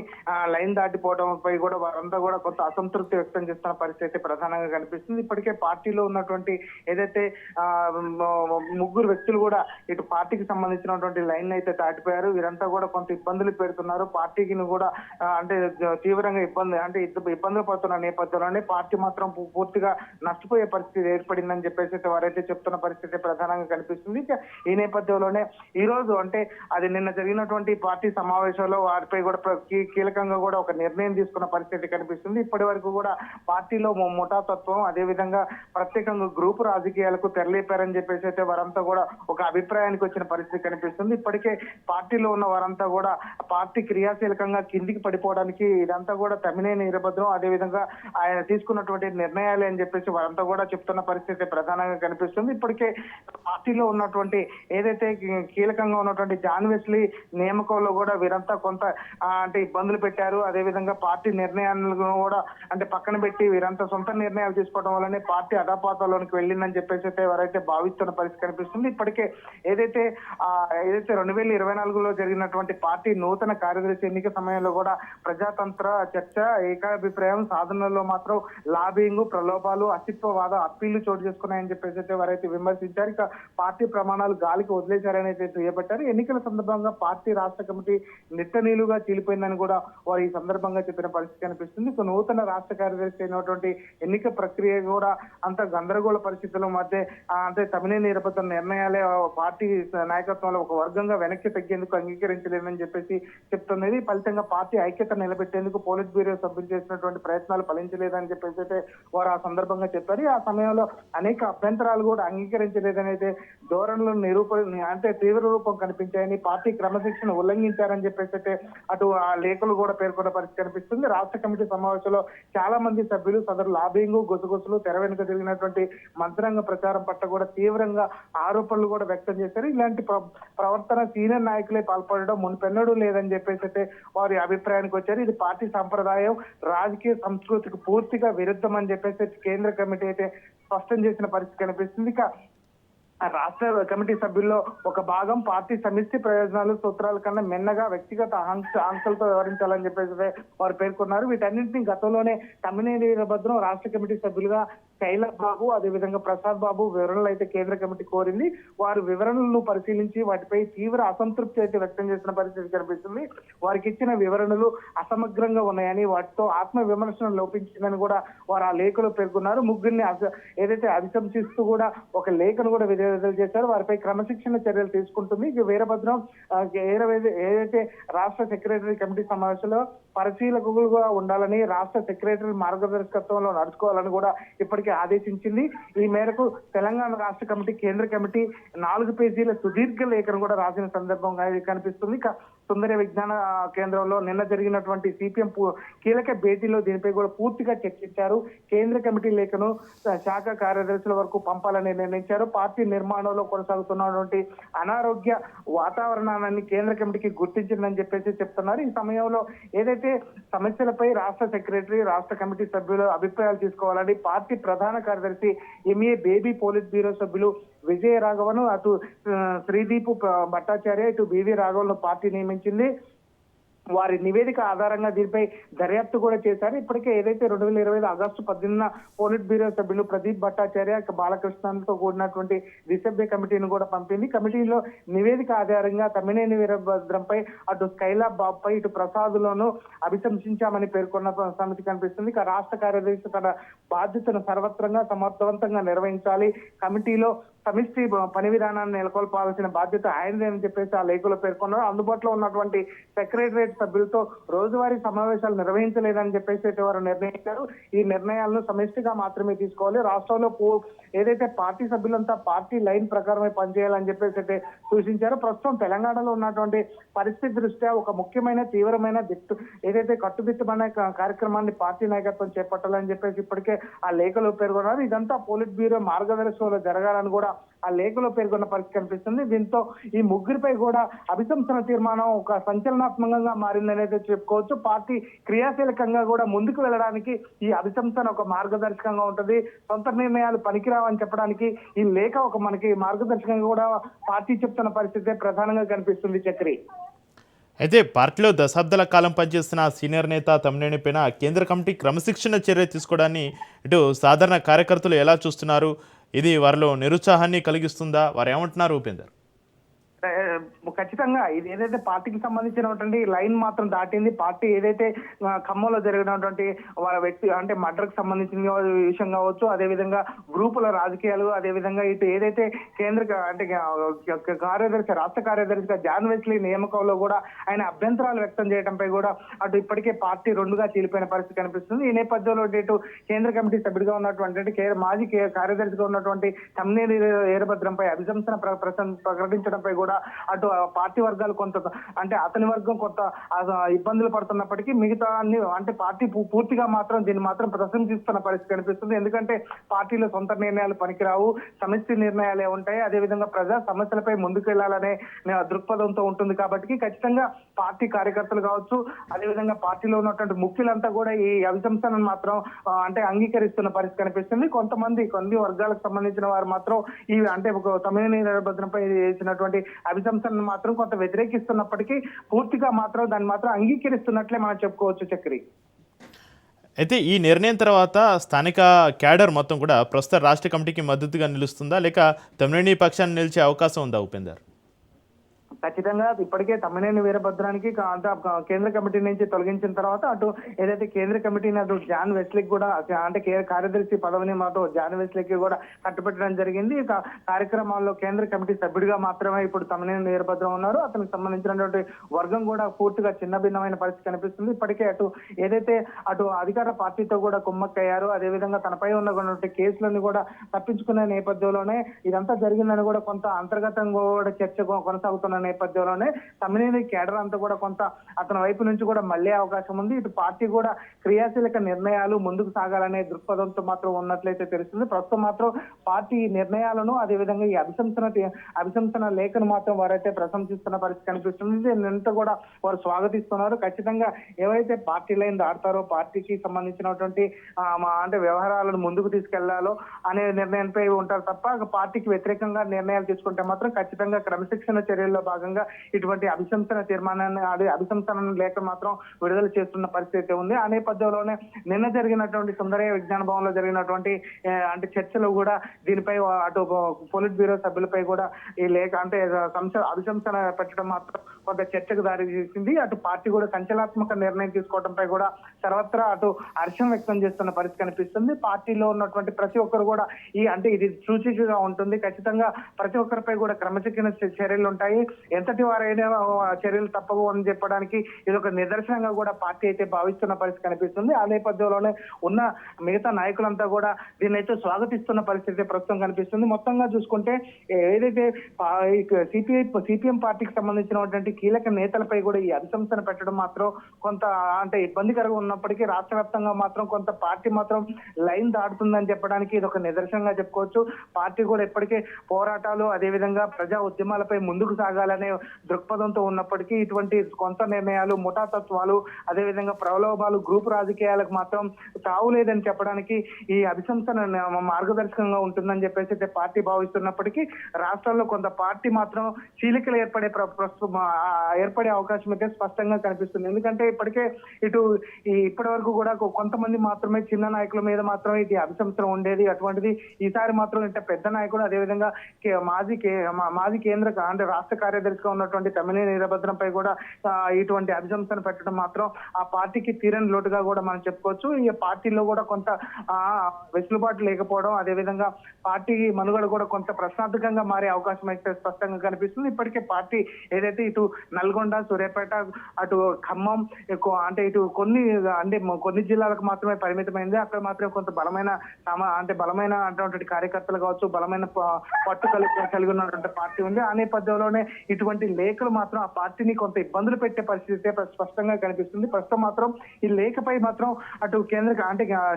లైన్ దాటిపోవడం పై కూడా వారంతా కూడా కొంత అసంతృప్తి వ్యక్తం చేస్తున్న పరిస్థితి ప్రధానంగా కనిపిస్తుంది. ఇప్పటికే పార్టీలో ఉన్నటువంటి ఏదైతే ముగ్గురు వ్యక్తులు కూడా ఇటు పార్టీకి సంబంధించినటువంటి లైన్ అయితే దాటిపోయారు. వీరంతా కూడా కొంత ఇబ్బందులు పెడుతున్నారు. పార్టీకి కూడా అంటే తీవ్రంగా ఇబ్బందులు పడుతున్న నేపథ్యంలోనే పార్టీ మాత్రం పూర్తిగా నష్టపోయే పరిస్థితి ఏర్పడిందని చెప్పేసి వారైతే చెప్తున్న పరిస్థితి ప్రధానంగా కనిపిస్తుంది. ఈ నేపథ్యంలోనే ఈ రోజు అంటే అది నిన్న జరిగినటువంటి పార్టీ సమావేశంలో వారిపై కూడా కీలకంగా కూడా ఒక నిర్ణయం తీసుకున్న పరిస్థితి కనిపిస్తుంది. ఇప్పటి వరకు కూడా పార్టీలో ముఠాతత్వం, అదేవిధంగా ప్రత్యేకంగా గ్రూపు రాజకీయాలకు తెరలేపారని చెప్పేసి అయితే వారంతా కూడా ఒక అభిప్రాయానికి వచ్చిన పరిస్థితి కనిపిస్తుంది. ఇప్పటికే పార్టీలో ఉన్న వారంతా కూడా పార్టీ క్రియాశీలకంగా కిందికి పడిపోవడానికి ఇదంతా కూడా తమ్మినేని వీరభద్రం అదేవిధంగా ఆయన తీసుకున్నటువంటి నిర్ణయాలే అని చెప్పేసి వారంతా కూడా చెప్తున్న పరిస్థితి ప్రధానంగా కనిపిస్తుంది. ఇప్పటికే పార్టీలో ఉన్నటువంటి ఏదైతే కీలకంగా ఉన్నటువంటి జాన్ వెస్లీ నియామకంలో కూడా వీరంతా కొంత అంటే ఇబ్బందులు పెట్టారు. అదేవిధంగా పార్టీ నిర్ణయాలను కూడా అంటే పక్కన పెట్టి వీరంతా సొంత నిర్ణయాలు తీసుకోవడం వల్లనే పార్టీ అధాపాతాల్లోనికి వెళ్ళిందని చెప్పేసి అయితే ఎవరైతే భావిస్తున్న పరిస్థితి కనిపిస్తుంది. ఇప్పటికే ఏదైతే 2024లో జరిగినటువంటి పార్టీ నూతన కార్యదర్శి ఎన్నిక సమయంలో కూడా ప్రజాతంత్ర చర్చ, ఏకాభిప్రాయం సాధనలో మాత్రం లాబింగ్, ప్రలోభాలు, అస్తిత్వవాద అప్పీళ్లు చోటు చేసుకున్నాయని చెప్పేసి అయితే వారైతే విమర్శించారు. ఇక పార్టీ ప్రమాణాలు గాలికి వదిలేశారని అయితే దుయ్యబట్టారు. ఎన్నికల సందర్భంగా పార్టీ రాష్ట్ర కమిటీ నిట్టనీలుగా చీలిపోయిందని కూడా వారు ఈ సందర్భంగా చెప్పిన పరిస్థితి కనిపిస్తుంది. నూతన రాష్ట్ర కార్యదర్శి అయినటువంటి ఎన్నిక ప్రక్రియ కూడా అంత గందరగోళ పరిస్థితుల మధ్య అంటే తమ్మినేని వీరభద్రం నిర్ణయాలే పార్టీ నాయకత్వంలో ఒక వర్గంగా వెనక్కి తగ్గేందుకు అంగీకరించలేదని చెప్పేసి చెప్తున్నది. ఫలితంగా పార్టీ ఐక్యత నిలబెట్టేందుకు పోలిట్ బ్యూరో సభ్యులు చేసినటువంటి ప్రయత్నాలు ఫలించలేదని చెప్పేసి అయితే వారు ఆ సందర్భంగా చెప్పారు. ఆ సమయంలో అనేక అభ్యంతరాలు కూడా అంగీకరించలేదని అయితే ధోరణులు అంటే తీవ్ర రూపం కనిపించాయని, పార్టీ క్రమశిక్షణ ఉల్లంఘించారని చెప్పేసి అయితే అటు ఆ లేఖలు కూడా పేర్కొన్న పరిస్థితి కనిపిస్తుంది. రాష్ట్ర కమిటీ సమావేశంలో చాలా మంది సభ్యులు సదరు లాబింగ్, గుసగుసలు, తెర వెనుక జరిగినటువంటి మంత్రాంగ ప్రచారం పట్ల కూడా తీవ్రంగా ఆరోపణలు కూడా వ్యక్తం చేశారు. ఇలాంటి ప్రవర్తన సీనియర్ నాయకులే పాల్పడడం మునుపెన్నడూ లేదని చెప్పేసి అయితే వారి అభిప్రాయానికి వచ్చారు. ఇది పార్టీ సంప్రదాయం, రాజకీయ సంస్కృతికి పూర్తిగా విరుద్ధం అని చెప్పేసి కేంద్ర కమిటీ అయితే స్పష్టం చేసిన పరిస్థితి కనిపిస్తుంది. ఇక రాష్ట్ర కమిటీ సభ్యుల్లో ఒక భాగం పార్టీ సమిష్టి ప్రయోజనాలు, సూత్రాల కన్నా మిన్నగా వ్యక్తిగత ఆంక్షలతో వ్యవహరించాలని చెప్పేసి వారు పేర్కొన్నారు. వీటన్నింటినీ గతంలోనే తమ్మినేని వీరభద్రం రాష్ట్ర కమిటీ సభ్యులుగా శైలబ్ బాబు అదేవిధంగా ప్రసాద్ బాబు వివరణలు అయితే కేంద్ర కమిటీ కోరింది. వారు వివరణలను పరిశీలించి వాటిపై తీవ్ర అసంతృప్తి అయితే వ్యక్తం చేసిన పరిస్థితి కనిపిస్తుంది. వారికి ఇచ్చిన వివరణలు అసమగ్రంగా ఉన్నాయని, వాటితో ఆత్మ విమర్శనం లోపించిందని కూడా వారు ఆ లేఖలో పేర్కొన్నారు. ముగ్గురిని ఏదైతే అభిశంసిస్తూ కూడా ఒక లేఖను కూడా విడుదల చేశారు. వారిపై క్రమశిక్షణ చర్యలు తీసుకుంటుంది. వీరభద్రం ఏదైతే రాష్ట్ర సెక్రటరీ కమిటీ సమావేశంలో పరిశీలకులుగా ఉండాలని, రాష్ట్ర సెక్రటరీ మార్గదర్శకత్వంలో నడుచుకోవాలని కూడా ఇప్పటికే ఆదేశించింది. ఈ మేరకు తెలంగాణ రాష్ట్ర కమిటీ కేంద్ర కమిటీ 4 పేజీల సుదీర్ఘ లేఖను కూడా రాసిన సందర్భంగా కనిపిస్తుంది. సుందర విజ్ఞాన కేంద్రంలో నిన్న జరిగినటువంటి సిపిఎం కీలక భేటీలో దీనిపై కూడా పూర్తిగా చర్చించారు. కేంద్ర కమిటీ లేఖను శాఖ కార్యదర్శుల వరకు పంపాలని నిర్ణయించారు. పార్టీ నిర్మాణంలో కొనసాగుతున్నటువంటి అనారోగ్య వాతావరణాన్ని కేంద్ర కమిటీకి గుర్తించిందని చెప్పేసి చెప్తున్నారు. ఈ సమయంలో ఏదైతే సమస్యలపై రాష్ట్ర సెక్రటరీ, రాష్ట్ర కమిటీ సభ్యులు అభిప్రాయాలు తీసుకోవాలని పార్టీ ప్రధాన కార్యదర్శి ఎంఏ బేబీ పోలిట్ బ్యూరో సభ్యులు విజయ రాఘవన్, అటు శ్రీదీప్ భట్టాచార్య, ఇటు బివి రాఘవన్ పార్టీ నియమించింది. వారి నివేదిక ఆధారంగా దీనిపై దర్యాప్తు కూడా చేశారు. ఇప్పటికే ఏదైతే 2025 ఆగస్టు 18న పోలిట్ బ్యూరో సభ్యులు ప్రదీప్ భట్టాచార్య, బాలకృష్ణతో కూడినటువంటి ద్విసభ్య కమిటీని కూడా పంపింది. కమిటీలో నివేదిక ఆధారంగా తమ్మినేని వీరభద్రంపై, అటు స్కైలాబ్ బాబుపై, ఇటు ప్రసాద్లోనూ అభిశంసించామని పేర్కొన్న సమితి కనిపిస్తుంది. రాష్ట్ర కార్యదర్శి తన బాధ్యతను సర్వత్రంగా సమర్థవంతంగా నిర్వహించాలి, కమిటీలో సమిష్టి పని విధానాన్ని నెలకొల్పాల్సిన బాధ్యత ఆయనదేని చెప్పేసి ఆ లేఖలో పేర్కొన్నారు. అందుబాటులో ఉన్నటువంటి సెక్రటరియట్ సభ్యులతో రోజువారీ సమావేశాలు నిర్వహించలేదని చెప్పేసి అయితే వారు నిర్ణయించారు. ఈ నిర్ణయాలను సమిష్టిగా మాత్రమే తీసుకోవాలి. రాష్ట్రంలో ఏదైతే పార్టీ సభ్యులంతా పార్టీ లైన్ ప్రకారమే పనిచేయాలని చెప్పేసి అయితే సూచించారు. ప్రస్తుతం తెలంగాణలో ఉన్నటువంటి పరిస్థితి దృష్ట్యా ఒక ముఖ్యమైన తీవ్రమైన ఏదైతే కట్టుదిట్టమైన కార్యక్రమాన్ని పార్టీ నాయకత్వం చేపట్టాలని చెప్పేసి ఇప్పటికే ఆ లేఖలో పేర్కొన్నారు. ఇదంతా పోలిట్ బ్యూరో మార్గదర్శకంలో జరగాలని కూడా ఆ లేఖలో పేర్కొన్న పరిస్థితి కనిపిస్తుంది. దీంతో ఈ ముగ్గురిపై కూడా అభిశంసన తీర్మానం ఒక సంచలనాత్మకంగా మారిందని అయితే చెప్పుకోవచ్చు. పార్టీ క్రియాశీలకంగా కూడా ముందుకు వెళ్ళడానికి ఈ అభిశంసన ఒక మార్గదర్శకంగా ఉంటుంది. సొంత నిర్ణయాలు పనికిరావని చెప్పడానికి ఈ లేఖ ఒక మనకి మార్గదర్శకంగా కూడా పార్టీ చెప్తున్న పరిస్థితి ప్రధానంగా కనిపిస్తుంది. చక్రి, అయితే పార్టీలో దశాబ్దాల కాలం పనిచేస్తున్న సీనియర్ నేత తమ్మినేని పైన కేంద్ర కమిటీ క్రమశిక్షణ చర్య తీసుకోవడాన్ని ఇటు సాధారణ కార్యకర్తలు ఎలా చూస్తున్నారు? ఇది వారిలో నిరుత్సాహాన్ని కలిగిస్తుందా? వారు ఏమంటున్నారు ఉపేందర్? ఖచ్చితంగా ఇది ఏదైతే పార్టీకి సంబంధించినటువంటి లైన్ మాత్రం దాటింది. పార్టీ ఏదైతే ఖమ్మంలో జరిగినటువంటి వాళ్ళ వ్యక్తి అంటే మర్డర్కి సంబంధించిన విషయం కావచ్చు, అదేవిధంగా గ్రూపుల రాజకీయాలు, అదేవిధంగా ఇటు ఏదైతే కేంద్ర అంటే కార్యదర్శి రాష్ట్ర కార్యదర్శిగా జాన్ వెస్లీ నియామకంలో కూడా ఆయన అభ్యంతరాలు వ్యక్తం చేయడంపై కూడా అటు ఇప్పటికే పార్టీ రెండుగా చీలిపోయిన పరిస్థితి కనిపిస్తుంది. ఈ నేపథ్యంలో ఇటు కేంద్ర కమిటీ సభ్యుడిగా ఉన్నటువంటి మాజీ కార్యదర్శిగా ఉన్నటువంటి తమ్మినేని వీరభద్రంపై అభిశంసన ప్రకటించడంపై కూడా అటు పార్టీ వర్గాలు కొంత అంటే అతని వర్గం కొంత ఇబ్బందులు పడుతున్నప్పటికీ మిగతా అన్ని అంటే పార్టీ పూర్తిగా మాత్రం దీన్ని మాత్రం ప్రశంసిస్తున్న పరిస్థితి కనిపిస్తుంది. ఎందుకంటే పార్టీలో సొంత నిర్ణయాలు పనికిరావు, సమిష్టి నిర్ణయాలే ఉంటాయి, అదేవిధంగా ప్రజా సమస్యలపై ముందుకు వెళ్లాలనే దృక్పథంతో ఉంటుంది. కాబట్టి ఖచ్చితంగా పార్టీ కార్యకర్తలు కావచ్చు, అదేవిధంగా పార్టీలో ఉన్నటువంటి ముఖ్యులంతా కూడా ఈ అభిశంసనను మాత్రం అంటే అంగీకరిస్తున్న పరిస్థితి కనిపిస్తుంది. కొన్ని వర్గాలకు సంబంధించిన వారు మాత్రం ఈ అంటే ఒక తమ్మినేని వీరభద్రంపై చేసినటువంటి అభిశంసనను మాత్రం కొంత వ్యతిరేకిస్తున్నప్పటికీ పూర్తిగా మాత్రం దాన్ని మాత్రం అంగీకరిస్తున్నట్లే మనం చెప్పుకోవచ్చు. చక్రి, అయితే ఈ నిర్ణయం తర్వాత స్థానిక క్యాడర్ మొత్తం కూడా ప్రస్తుత రాష్ట్ర కమిటీకి మద్దతుగా నిలుస్తుందా, లేక తమ్మినేని పక్షాన్ని నిలిచే అవకాశం ఉందా ఉపేందర్? ఖచ్చితంగా ఇప్పటికే తమ్మినేని వీరభద్రానికి కేంద్ర కమిటీ నుంచి తొలగించిన తర్వాత అటు ఏదైతే కేంద్ర కమిటీని అటు జాన్ వెస్లీకి కూడా అంటే కార్యదర్శి పదవిని మాతో జాన్ వెస్లీకి కూడా కట్టుబెట్టడం జరిగింది. ఇక కార్యక్రమాల్లో కేంద్ర కమిటీ సభ్యుడిగా మాత్రమే ఇప్పుడు తమ్మినేని వీరభద్రం ఉన్నారు. అతనికి సంబంధించినటువంటి వర్గం కూడా పూర్తిగా చిన్న భిన్నమైన పరిస్థితి కనిపిస్తుంది. ఇప్పటికే అటు అధికార పార్టీతో కూడా కుమ్మక్కయ్యారు. అదేవిధంగా తనపై ఉన్నటువంటి కేసులను కూడా తప్పించుకునే నేపథ్యంలోనే ఇదంతా జరిగిందని కూడా కొంత అంతర్గతంగా కూడా చర్చ కొనసాగుతున్న నేపథ్యంలోనే తమ్మినేని కేడర్ అంతా కూడా కొంత అతని వైపు నుంచి కూడా మళ్లే అవకాశం ఉంది. ఇటు పార్టీ కూడా క్రియాశీలక నిర్ణయాలు ముందుకు సాగాలనే దృక్పథంతో మాత్రం ఉన్నట్లయితే తెలుస్తుంది. ప్రస్తుతం మాత్రం పార్టీ నిర్ణయాలను అదేవిధంగా ఈ అభిశంసన లేఖను మాత్రం వారైతే ప్రశంసిస్తున్న పరిస్థితి కనిపిస్తుంది. దీనంతా కూడా వారు స్వాగతిస్తున్నారు. ఖచ్చితంగా ఏవైతే పార్టీ లైన్ దాడతారో, పార్టీకి సంబంధించినటువంటి అంటే వ్యవహారాలను ముందుకు తీసుకెళ్లాలో అనే నిర్ణయంపై ఉంటారు తప్ప పార్టీకి వ్యతిరేకంగా నిర్ణయాలు తీసుకుంటే మాత్రం ఖచ్చితంగా క్రమశిక్షణ చర్యల్లో భాగంగా ఇటువంటి అభిశంసన లేఖ మాత్రం విడుదల చేస్తున్న పరిస్థితి ఉంది. ఆ నేపథ్యంలోనే నిన్న జరిగినటువంటి సుందరయ్య విజ్ఞాన భవన్లో జరిగినటువంటి అంటే చర్చలు కూడా దీనిపై అటు పోలిట్ బ్యూరో సభ్యులపై కూడా ఈ లేఖ అంటే అభిశంసన పెట్టడం మాత్రం కొంత చర్చకు దారి తీసింది. అటు పార్టీ కూడా సంచలనాత్మక నిర్ణయం తీసుకోవడంపై కూడా సర్వత్రా అటు హర్షం వ్యక్తం చేస్తున్న పరిస్థితి కనిపిస్తుంది. పార్టీలో ఉన్నటువంటి ప్రతి ఒక్కరు కూడా ఇది సూచికగా ఉంటుంది. ఖచ్చితంగా ప్రతి ఒక్కరిపై కూడా క్రమశిక్షణ చర్యలు ఉంటాయి. ఎంతటి వారైనా చర్యలు తప్పవు అని చెప్పడానికి ఇది ఒక నిదర్శనంగా కూడా పార్టీ అయితే భావిస్తున్న పరిస్థితి కనిపిస్తుంది. ఆ నేపథ్యంలోనే ఉన్న మిగతా నాయకులంతా కూడా దీన్ని అయితే స్వాగతిస్తున్న పరిస్థితి ప్రస్తుతం కనిపిస్తుంది. మొత్తంగా చూసుకుంటే ఏదైతే సిపిఎం పార్టీకి సంబంధించినటువంటి కీలక నేతలపై కూడా ఈ అభిశంసన పెట్టడం మాత్రం కొంత అంటే ఇబ్బందికరంగా ఉన్నప్పటికీ రాష్ట్ర వ్యాప్తంగా మాత్రం కొంత పార్టీ మాత్రం లైన్ దాటుతుందని చెప్పడానికి ఇది ఒక నిదర్శనంగా చెప్పుకోవచ్చు. పార్టీ కూడా ఇప్పటికే పోరాటాలు అదేవిధంగా ప్రజా ఉద్యమాలపై ముందుకు సాగాలనే దృక్పథంతో ఉన్నప్పటికీ ఇటువంటి కొంత నిర్ణయాలు, ముఠాతత్వాలు, అదేవిధంగా ప్రలోభాలు, గ్రూప్ రాజకీయాలకు మాత్రం తావులేదని చెప్పడానికి ఈ అభిశంసన మార్గదర్శకంగా ఉంటుందని చెప్పేసి అయితే పార్టీ భావిస్తున్నప్పటికీ రాష్ట్రంలో కొంత పార్టీ మాత్రం చీలికలు ఏర్పడే అవకాశం అయితే స్పష్టంగా కనిపిస్తుంది. ఎందుకంటే ఇప్పటికే ఇప్పటి వరకు కూడా కొంతమంది మాత్రమే చిన్న నాయకుల మీద మాత్రమే ఇది అభిశంసన ఉండేది. అటువంటిది ఈసారి మాత్రం పెద్ద నాయకుడు అదేవిధంగా మాజీ కేంద్ర అంటే రాష్ట్ర కార్యదర్శి కార్యదర్శిగా ఉన్నటువంటి తమ్మినేని వీరభద్రంపై కూడా ఇటువంటి అభిశంసన పెట్టడం మాత్రం ఆ పార్టీకి తీరని లోటుగా కూడా మనం చెప్పుకోవచ్చు. ఈ పార్టీలో కూడా కొంత వెసులుబాటు లేకపోవడం, అదేవిధంగా పార్టీ మనుగడ కూడా కొంత ప్రశ్నార్థకంగా మారే అవకాశం అయితే స్పష్టంగా కనిపిస్తుంది. ఇప్పటికే పార్టీ ఏదైతే ఇటు నల్గొండ, సూర్యాపేట, అటు ఖమ్మం, అంటే ఇటు కొన్ని జిల్లాలకు మాత్రమే పరిమితమైంది. అక్కడ మాత్రం కొంత బలమైన అటువంటి కార్యకర్తలు కావచ్చు, బలమైన పట్టు కలిగి ఉన్నటువంటి పార్టీ ఉంది. ఆ నేపథ్యంలోనే ఇటువంటి లేఖలు మాత్రం ఆ పార్టీని కొంత ఇబ్బందులు పెట్టే పరిస్థితి స్పష్టంగా కనిపిస్తుంది. ప్రస్తుతం మాత్రం ఈ లేఖపై మాత్రం అటు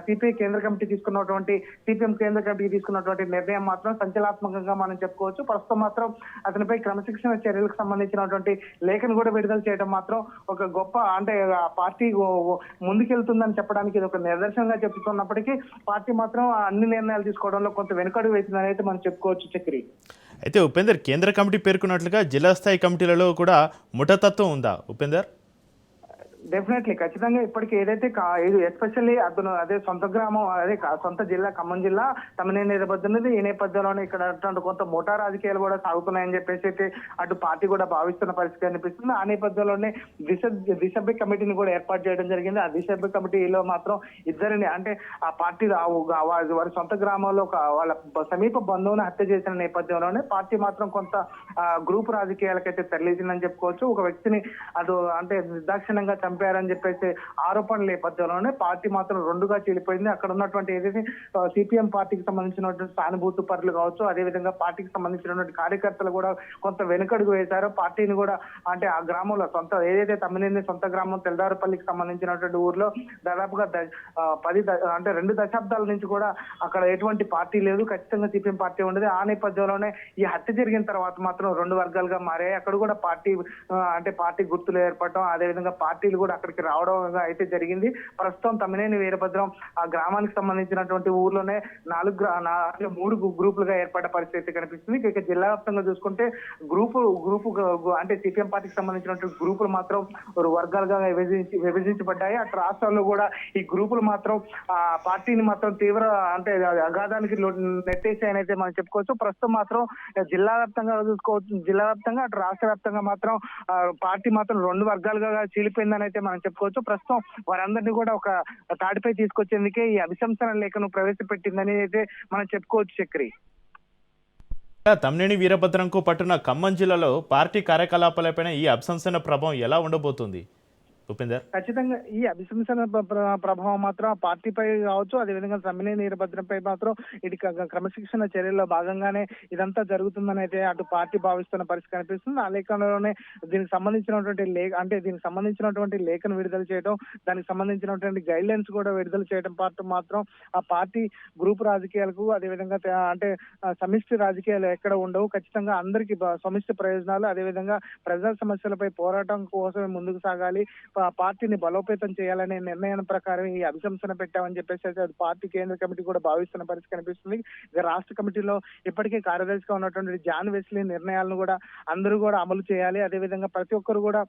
సిపిఐ కేంద్ర కమిటీ తీసుకున్నటువంటి సిపిఎం కేంద్ర కమిటీ తీసుకున్నటువంటి నిర్ణయం మాత్రం సంచలనాత్మకంగా మనం చెప్పుకోవచ్చు. ప్రస్తుతం మాత్రం అతనిపై క్రమశిక్షణ చర్యలకు సంబంధించినటువంటి లేఖను కూడా విడుదల చేయడం మాత్రం ఒక గొప్ప పార్టీ ముందుకెళ్తుందని చెప్పడానికి ఇది ఒక నిదర్శనంగా చెప్తున్నప్పటికీ పార్టీ మాత్రం అన్ని నిర్ణయాలు తీసుకోవడంలో కొంత వెనుకడుగు వేసిందని అయితే మనం చెప్పుకోవచ్చు చక్రి. అయితే ఉపేందర్, కేంద్ర కమిటీ పేర్కొన్నట్లుగా జిల్లా స్థాయి కమిటీలలో కూడా ముఠతత్వం ఉందా ఉపేందర్? డెఫినెట్లీ, ఖచ్చితంగా ఇప్పటికి ఏదైతే ఎస్పెషల్లీ అతను సొంత గ్రామం, సొంత జిల్లా ఖమ్మం జిల్లా తమ్మినేని వీరభద్రునిది. ఈ నేపథ్యంలోనే ఇక్కడ కొంత మోటా రాజకీయాలు కూడా సాగుతున్నాయని చెప్పేసి అయితే అటు పార్టీ కూడా భావిస్తున్న పరిస్థితి కనిపిస్తుంది. ఆ నేపథ్యంలోనే దిశభ్య కమిటీని కూడా ఏర్పాటు చేయడం జరిగింది. ఆ దిశభ్య కమిటీలో మాత్రం ఇద్దరిని, అంటే ఆ పార్టీ వారి సొంత గ్రామంలో వాళ్ళ సమీప బంధువుని హత్య చేసిన నేపథ్యంలోనే పార్టీ మాత్రం కొంత గ్రూప్ రాజకీయాలకైతే తెరలేసిందని చెప్పుకోవచ్చు. ఒక వ్యక్తిని నిర్దాక్షిణ్యంగా చంపారని చెప్పేసి ఆరోపణల నేపథ్యంలోనే పార్టీ మాత్రం రెండుగా చీలిపోయింది. అక్కడ ఉన్నటువంటి ఏదైతే సిపిఎం పార్టీకి సంబంధించినటువంటి సానుభూతి పరులు కావచ్చు, అదేవిధంగా పార్టీకి సంబంధించినటువంటి కార్యకర్తలు కూడా కొంత వెనుకడుగు వేశారు. పార్టీని కూడా ఆ గ్రామంలో ఏదైతే తమ్మినేని సొంత గ్రామం తెల్దారుపల్లికి సంబంధించినటువంటి ఊర్లో దాదాపుగా 2 దశాబ్దాల నుంచి కూడా అక్కడ ఎటువంటి పార్టీ లేదు, ఖచ్చితంగా సిపిఎం పార్టీ ఉండదు. ఆ నేపథ్యంలోనే ఈ హత్య జరిగిన తర్వాత మాత్రం 2 వర్గాలుగా మారాయి. అక్కడ కూడా పార్టీ గుర్తులు ఏర్పడటం, అదేవిధంగా పార్టీలు కూడా అక్కడికి రావడం అయితే జరిగింది. ప్రస్తుతం తమ్మినేని వీరభద్రం ఆ గ్రామానికి సంబంధించినటువంటి ఊర్లోనే 3 గ్రూపులుగా ఏర్పడ్డ పరిస్థితి కనిపిస్తుంది. ఇక జిల్లా వ్యాప్తంగా చూసుకుంటే గ్రూపు సిపిఎం పార్టీకి సంబంధించినటువంటి గ్రూపులు మాత్రం వర్గాలుగా విభజించబడ్డాయి. అటు రాష్ట్రాల్లో కూడా ఈ గ్రూపులు మాత్రం ఆ పార్టీని మాత్రం తీవ్ర అగాధానికి నెట్టేసాయనైతే మనం చెప్పుకోవచ్చు. ప్రస్తుతం మాత్రం జిల్లా వ్యాప్తంగా అటు రాష్ట్ర వ్యాప్తంగా మాత్రం పార్టీ మాత్రం 2 వర్గాలుగా చీలిపోయిందని అయితే మనం చెప్పుకోవచ్చు. ప్రస్తుతం వారందరినీ కూడా ఒక తాడిపై తీసుకొచ్చేందుకే ఈ అభిశంసన లేఖను ప్రవేశపెట్టిందని అయితే మనం చెప్పుకోవచ్చు చక్రి. తమ్మినేని వీరభద్రంకు పట్టున ఖమ్మం జిల్లాలో పార్టీ కార్యకలాపాలపైన ఈ అభిశంసన ప్రభావం ఎలా ఉండబోతుంది ఉపేందర్? ఖచ్చితంగా ఈ అభిశంసన ప్రభావం మాత్రం ఆ పార్టీపై కావచ్చు, అదేవిధంగా తమ్మినేని వీరభద్రంపై మాత్రం ఇది క్రమశిక్షణ చర్యల్లో భాగంగానే ఇదంతా జరుగుతుందని అయితే అటు పార్టీ భావిస్తున్న పరిస్థితి కనిపిస్తుంది. ఆ లేఖలోనే దీనికి సంబంధించినటువంటి లేఖను విడుదల చేయడం, దానికి సంబంధించినటువంటి గైడ్ లైన్స్ కూడా విడుదల చేయడం పాటు మాత్రం ఆ పార్టీ గ్రూప్ రాజకీయాలకు, అదేవిధంగా సమిష్టి రాజకీయాలు ఎక్కడ ఉండవు, ఖచ్చితంగా అందరికీ సమిష్టి ప్రయోజనాలు, అదేవిధంగా ప్రజా సమస్యలపై పోరాటం కోసమే ముందుకు సాగాలి, పార్టీని బలోపేతం చేయాలనే నిర్ణయం ప్రకారం ఈ అభిశంసన పెట్టామని చెప్పేసి పార్టీ కేంద్ర కమిటీ కూడా భావిస్తున్న పరిస్థితి కనిపిస్తుంది. ఇక రాష్ట్ర కమిటీలో ఇప్పటికే కార్యదర్శిగా ఉన్నటువంటి జాన్ వెస్లీ నిర్ణయాలను కూడా అందరూ కూడా అమలు చేయాలి. అదేవిధంగా ప్రతి ఒక్కరు కూడా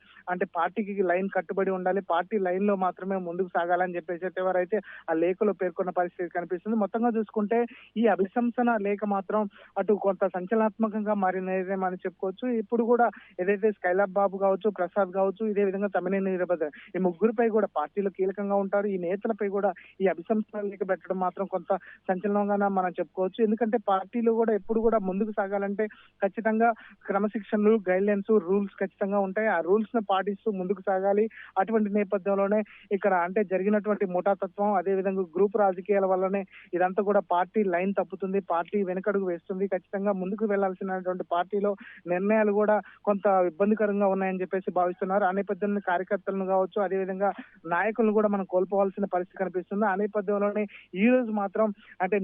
పార్టీకి లైన్ కట్టుబడి ఉండాలి, పార్టీ లైన్ లో మాత్రమే ముందుకు సాగాలని చెప్పేసి ఎవరైతే ఆ లేఖలో పేర్కొన్న పరిస్థితి కనిపిస్తుంది. మొత్తంగా చూసుకుంటే ఈ అభిశంసన లేఖ మాత్రం అటు కొంత సంచలనాత్మకంగా మారినదే మనం చెప్పుకోవచ్చు. ఇప్పుడు కూడా ఏదైతే స్కైలాబ్ బాబు కావచ్చు, ప్రసాద్ కావచ్చు, ఇదే విధంగా తమ్మినేని వీరభద్రం, ఈ ముగ్గురుపై కూడా పార్టీలో కీలకంగా ఉంటారు. ఈ నేతలపై కూడా ఈ అభిశంసన లేఖ పెట్టడం మాత్రం కొంత సంచలనంగా మనం చెప్పుకోవచ్చు. ఎందుకంటే పార్టీలో కూడా ఎప్పుడు కూడా ముందుకు సాగాలంటే ఖచ్చితంగా క్రమశిక్షణలు, గైడ్ లైన్స్, రూల్స్ ఖచ్చితంగా ఉంటాయి. ఆ రూల్స్ ను పాటిస్తూ ముందుకు సాగాలి. అటువంటి నేపథ్యంలోనే ఇక్కడ జరిగినటువంటి ముఠాతత్వం, అదే విధంగా గ్రూప్ రాజకీయాల వల్లనే ఇదంతా కూడా పార్టీ లైన్ తప్పుతుంది, పార్టీ వెనకడుగు వేస్తుంది. ఖచ్చితంగా ముందుకు వెళ్లాల్సినటువంటి పార్టీలో నిర్ణయాలు కూడా కొంత ఇబ్బందికరంగా ఉన్నాయని చెప్పేసి భావిస్తున్నారు. ఆ నేపథ్యంలో కార్యకర్తలను కావచ్చు, అదేవిధంగా నాయకులను కూడా మనం కోల్పోవాల్సిన పరిస్థితి కనిపిస్తుంది. ఆ నేపథ్యంలోనే ఈ రోజు మాత్రం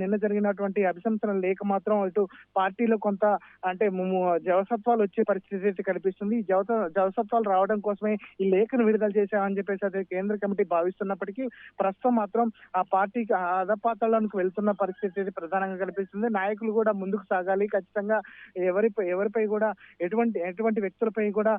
నిన్న జరిగినటువంటి అభిశంసన లేఖ మాత్రం ఇటు పార్టీలో కొంత జవసత్వాలు వచ్చే పరిస్థితి కనిపిస్తుంది. ఈ జవసత్వాలు రావడం కోసమే ఈ లేఖను విడుదల చేశామని చెప్పేసి అదే కేంద్ర కమిటీ భావిస్తున్నప్పటికీ ప్రస్తుతం మాత్రం ఆ పార్టీకి అధపాతాళానికి వెళ్తున్న పరిస్థితి ప్రధానంగా కనిపిస్తుంది. నాయకులు కూడా ముందుకు సాగాలి, ఖచ్చితంగా ఎవరిపై కూడా ఎటువంటి వ్యక్తులపై కూడా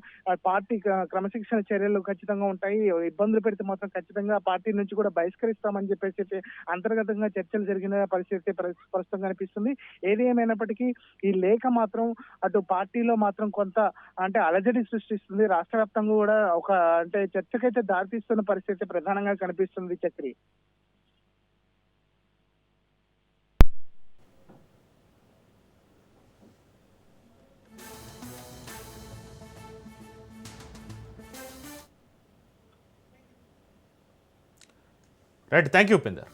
పార్టీ క్రమశిక్షణ చర్యలు ఖచ్చితంగా ఉంటాయి, ఇబ్బందులు పెడితే మాత్రం ఖచ్చితంగా పార్టీ నుంచి కూడా బహిష్కరిస్తామని చెప్పేసి అయితే అంతర్గతంగా చర్చలు జరిగిన పరిస్థితి ప్రస్తుతం కనిపిస్తుంది. ఏది ఏమైనప్పటికీ ఈ లేఖ మాత్రం అటు పార్టీలో మాత్రం కొంత అంటే అలజడి సృష్టిస్తుంది. రాష్ట్ర వ్యాప్తంగా కూడా ఒక అంటే చర్చకైతే దారితీస్తున్న పరిస్థితి ప్రధానంగా కనిపిస్తుంది. Chakri. Right, thank you Upender.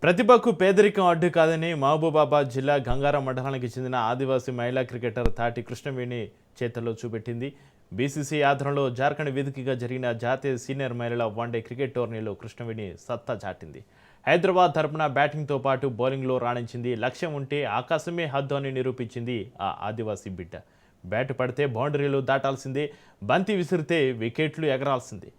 ప్రతిభకు పేదరికం అడ్డు కాదని మహబూబాబాద్ జిల్లా గంగారం మండలానికి చెందిన ఆదివాసీ మహిళా క్రికెటర్ తాటి కృష్ణవేణి చేతల్లో చూపెట్టింది. బీసీసీ ఆధ్వర్యంలో జార్ఖండ్ వేదికగా జరిగిన జాతీయ సీనియర్ మహిళల వన్డే క్రికెట్ టోర్నీలో కృష్ణవేణి సత్తా చాటింది. హైదరాబాద్ తరపున బ్యాటింగ్తో పాటు బౌలింగ్లో రాణించింది. లక్ష్యం ఉంటే ఆకాశమే హద్దు అని నిరూపించింది ఆ ఆదివాసీ బిడ్డ. బ్యాట్ పడితే బౌండరీలు దాటాల్సిందే, బంతి విసిరితే వికెట్లు ఎగరాల్సిందే.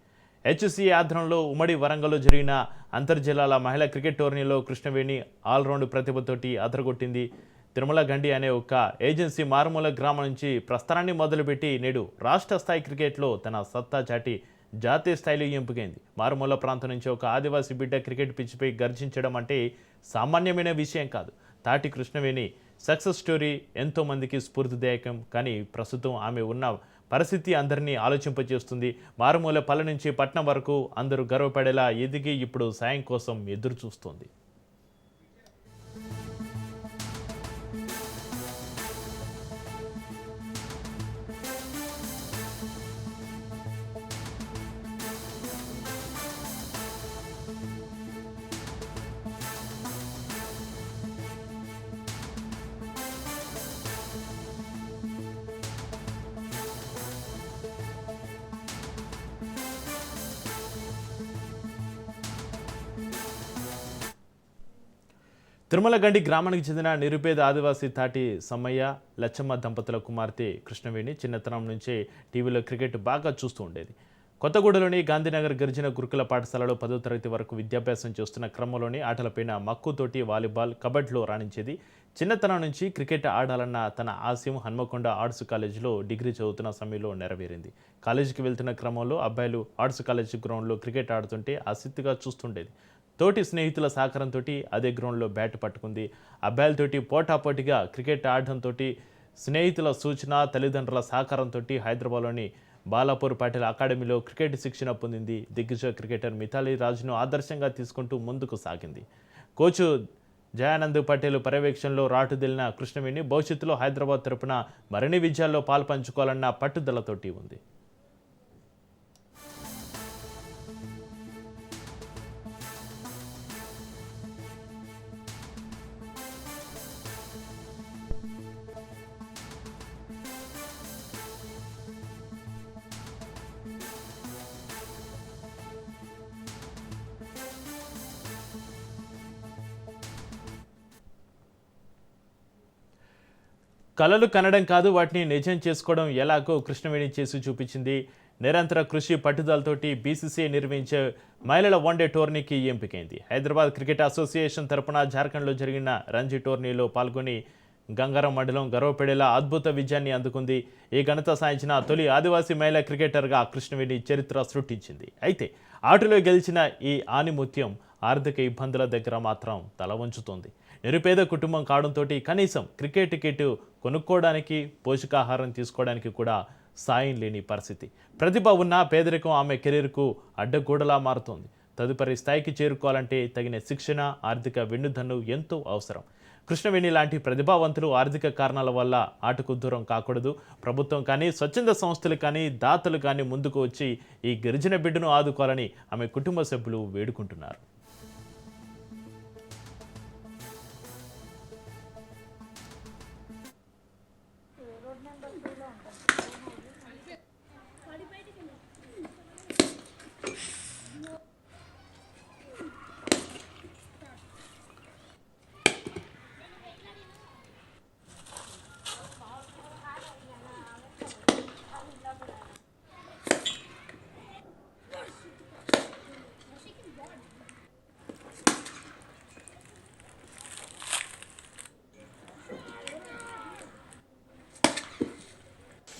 హెచ్సీఏ ఆధ్వర్యంలో ఉమ్మడి వరంగల్లో జరిగిన అంతర్జిల్లాల మహిళా క్రికెట్ టోర్నీలో కృష్ణవేణి ఆల్రౌండ్ ప్రతిభతోటి అదరగొట్టింది. తిరుమల గండి అనే ఒక ఏజెన్సీ మారుమూల గ్రామం నుంచి ప్రస్థానాన్ని మొదలుపెట్టి నేడు రాష్ట్ర స్థాయి క్రికెట్లో తన సత్తా చాటి జాతీయ స్థాయిలో ఎంపికైంది. మారుమూల ప్రాంతం నుంచి ఒక ఆదివాసీ బిడ్డ క్రికెట్ పిచ్చిపై గర్జించడం అంటే సామాన్యమైన విషయం కాదు. తాటి కృష్ణవేణి సక్సెస్ స్టోరీ ఎంతో మందికి స్ఫూర్తిదాయకం. కానీ ప్రస్తుతం ఆమె ఉన్న పరిస్థితి అందరినీ ఆలోచింపజేస్తుంది. మారుమూల పల్లె నుంచి పట్నం వరకు అందరూ గర్వపడేలా ఎదిగి ఇప్పుడు సాయం కోసం ఎదురు చూస్తోంది. తిరుమలగండి గ్రామానికి చెందిన నిరుపేద ఆదివాసీ తాటి సమ్మయ్య లచ్చమ్మ దంపతుల కుమార్తె కృష్ణవేణి చిన్నతనం నుంచే టీవీలో క్రికెట్ బాగా చూస్తూ ఉండేది. కొత్తగూడలోని గాంధీనగర్ గిరిజన గురుకుల పాఠశాలలో 10వ తరగతి వరకు విద్యాభ్యాసం చేస్తున్న క్రమంలోని ఆటలపైన మక్కువతోటి వాలీబాల్, కబడ్డీలో రాణించేది. చిన్నతనం నుంచి క్రికెట్ ఆడాలన్న తన ఆశయం హన్మకొండ ఆర్ట్స్ కాలేజీలో డిగ్రీ చదువుతున్న సమయంలో నెరవేరింది. కాలేజీకి వెళ్తున్న క్రమంలో అబ్బాయిలు ఆర్ట్స్ కాలేజీ గ్రౌండ్లో క్రికెట్ ఆడుతుంటే ఆసక్తిగా చూస్తుండేది. తోటి స్నేహితుల సహకారంతో అదే గ్రౌండ్లో బ్యాట్ పట్టుకుంది. అబ్బాయిలతోటి పోటాపోటీగా క్రికెట్ ఆడడంతో స్నేహితుల సూచన, తల్లిదండ్రుల సహకారంతో హైదరాబాద్లోని బాలాపూర్ పాటిల్ అకాడమీలో క్రికెట్ శిక్షణ పొందింది. దిగ్గజ క్రికెటర్ మిథాలీ రాజ్ను ఆదర్శంగా తీసుకుంటూ ముందుకు సాగింది. కోచ్ జయానంద్ పటేల్ పర్యవేక్షణలో రాటుదేలిన కృష్ణవేణి భవిష్యత్తులో హైదరాబాద్ తరపున మరిన్ని విజయాల్లో పాల్పంచుకోవాలన్న పట్టుదలతోటి ఉంది. కలలు కనడం కాదు, వాటిని నిజం చేసుకోవడం ఎలాగో కృష్ణవేణి చేసి చూపించింది. నిరంతర కృషి పట్టుదలతోటి బీసీసీఐ నిర్వహించే మహిళల వన్డే టోర్నీకి ఎంపికైంది. హైదరాబాద్ క్రికెట్ అసోసియేషన్ తరపున జార్ఖండ్లో జరిగిన రంజీ టోర్నీలో పాల్గొని గంగారం మండలం గర్వపడేలా అద్భుత విజయాన్ని అందుకుంది. ఈ ఘనత సాధించిన తొలి ఆదివాసీ మహిళా క్రికెటర్గా కృష్ణవేణి చరిత్ర సృష్టించింది. అయితే ఆటలో గెలిచిన ఈ ఆనిముత్యం ఆర్థిక ఇబ్బందుల దగ్గర మాత్రం తల వంచుతోంది. నిరుపేద కుటుంబం కావడంతో కనీసం క్రికెట్ టికెట్ కొనుక్కోవడానికి, పోషకాహారం తీసుకోవడానికి కూడా సాయం లేని పరిస్థితి. ప్రతిభ ఉన్న పేదరికం ఆమె కెరీర్కు అడ్డగోడలా మారుతోంది. తదుపరి స్థాయికి చేరుకోవాలంటే తగిన శిక్షణ, ఆర్థిక వెన్నుదన్ను ఎంతో అవసరం. కృష్ణవేణి లాంటి ప్రతిభావంతులు ఆర్థిక కారణాల వల్ల ఆటకు దూరం కాకూడదు. ప్రభుత్వం కానీ, స్వచ్ఛంద సంస్థలు కానీ, దాతలు కానీ ముందుకు వచ్చి ఈ గిరిజన బిడ్డను ఆదుకోవాలని ఆమె కుటుంబ సభ్యులు వేడుకుంటున్నారు.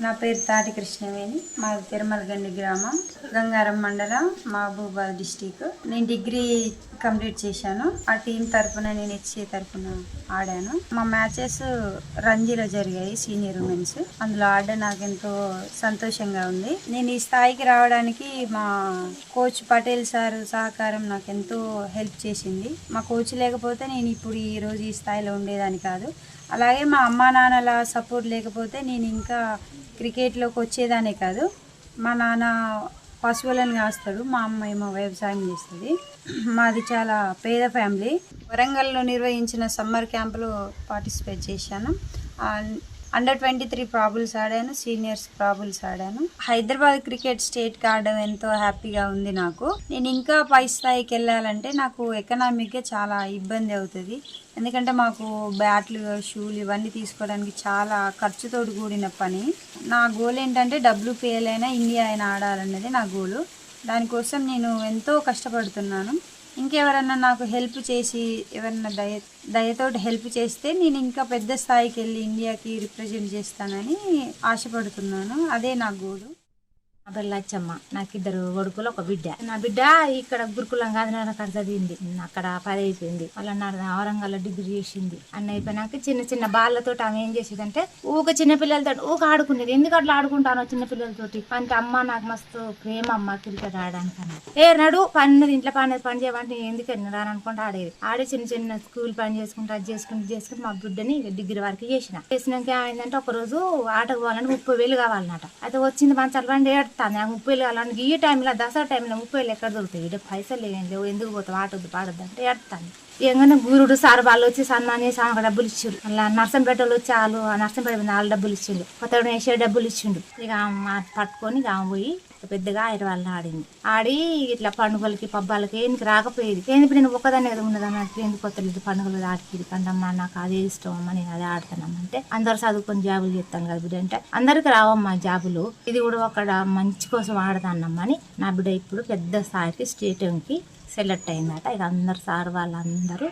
నా పేరు తాటి కృష్ణవేణి, మాది తిరుమలగండి గ్రామం, గంగారం మండలం, మహబూబాద్ డిస్టిక్. నేను డిగ్రీ కంప్లీట్ చేశాను. ఆ టీం తరఫున నేను హెచ్ఏ తరఫున ఆడాను. మా మ్యాచెస్ రంజీలో జరిగాయి, సీనియర్ ఉమెన్స్. అందులో ఆడడం నాకు ఎంతో సంతోషంగా ఉంది. నేను ఈ స్థాయికి రావడానికి మా కోచ్ పటేల్ సార్ సహకారం నాకు ఎంతో హెల్ప్ చేసింది. మా కోచ్ లేకపోతే నేను ఇప్పుడు ఈ రోజు ఈ స్థాయిలో ఉండేదాన్ని కాదు. అలాగే మా అమ్మా నాన్నల సపోర్ట్ లేకపోతే నేను ఇంకా క్రికెట్లోకి వచ్చేదానే కాదు. మా నాన్న పశువులను కాస్తాడు, మా అమ్మ ఏమో వ్యవసాయం చేస్తుంది. మాది చాలా పేద ఫ్యామిలీ. వరంగల్లో నిర్వహించిన సమ్మర్ క్యాంపులో పార్టిసిపేట్ చేశాను. అండర్ 23 ప్రాబుల్స్ ఆడాను, సీనియర్స్ ప్రాబుల్స్ ఆడాను. హైదరాబాద్ క్రికెట్ స్టేట్కి ఆడడం ఎంతో హ్యాపీగా ఉంది నాకు. నేను ఇంకా పై స్థాయికి వెళ్ళాలంటే నాకు ఎకనామిక్గా చాలా ఇబ్బంది అవుతుంది. ఎందుకంటే మాకు బ్యాట్లు, షూలు ఇవన్నీ తీసుకోవడానికి చాలా ఖర్చుతో కూడిన పని. నా గోల్ ఏంటంటే WPL అయినా ఇండియా అయినా ఆడాలన్నది నా గోలు. దానికోసం నేను ఎంతో కష్టపడుతున్నాను. ఇంకెవరన్నా నాకు హెల్ప్ చేసి, ఎవరన్నా దయతోటి హెల్ప్ చేస్తే నేను ఇంకా పెద్ద స్థాయికి వెళ్ళి ఇండియాకి రిప్రజెంట్ చేస్తానని ఆశపడుతున్నాను. అదే నా గోలు. నా పేరు లచ్చమ్మ. నాకు 2 కొడుకులు, 1 బిడ్డ. నా బిడ్డ ఇక్కడ గురుకులం గాంధీనగర్ అక్కడ చదివింది. అక్కడ 10 అయిపోయింది. వాళ్ళ ఔరంగల్లో డిగ్రీ చేసింది. అన్న అయిపోయినాక చిన్న చిన్న బాళ్ళతో ఆమె ఏం చేసేదంటే ఊక చిన్న పిల్లలతో ఊక ఆడుకునేది. ఎందుకు అట్లా ఆడుకుంటానో చిన్న పిల్లలతోటి అంటే, అమ్మ నాకు మస్తు ప్రేమ అమ్మ క్రికెట్ ఆడడానికి అన్న. నడు పని ఇంట్లో పని చేయమంటే ఎందుకని రాననుకుంటే ఆడేది. ఆడి చిన్న చిన్న స్కూల్ పని చేసుకుంటూ అది చేసుకుంటూ మా బిడ్డని డిగ్రీ వరకు చేసినాక ఏమైందంటే ఒకరోజు ఆటకు పోవాలని 30,000 కావాలన్నట. అయితే వచ్చింది మంచాలు బండి ఏడుతాను. 30,000 కావాలని ఈ టైంలో దసరా టైంలో 30,000 ఎక్కడ దొరుకుతాయి? ఇక్కడ పైసలు లేవు, ఎందుకు పోతావు ఆటొద్దు పాడొద్దు అంటే ఏడుతాను. ఏమైనా గురుడు సార్ వాళ్ళు వచ్చి సన్మానం చేసి ఆమెకు డబ్బులు ఇచ్చిండు. అలా నర్సంపేట వాళ్ళు వచ్చి నర్సంపేట 4 డబ్బులు ఇచ్చిండు. కొత్తగా వేసే డబ్బులు ఇచ్చిండు. ఇక పట్టుకొని ఆమె పోయి పెద్దగా 5 వాళ్ళు ఆడింది. ఆడి ఇట్లా పండుగలకి పబ్బాలకి ఎందుకు రాకపోయేది. ఇప్పుడు నేను ఒక్కదాన్ని కదా ఉన్నదన్నట్టు ఎందుకు కొత్తలేదు పండుగలు ఆడికి కంటమ్మా, నాకు అదే ఇష్టం అమ్మా, నేను అదే ఆడుతానమ్మంటే అందరు చదువుకొని జాబులు చేస్తాను కదా బిడ్డ అంటే, అందరికి రావమ్మా జాబులు, ఇది కూడా అక్కడ మంచి కోసం ఆడతానమ్మని నా బిడ్డ ఇప్పుడు పెద్ద స్థాయికి స్టేట్కి సెలెక్ట్ అయిందట. ఇక అందరు సార్ వాళ్ళందరూ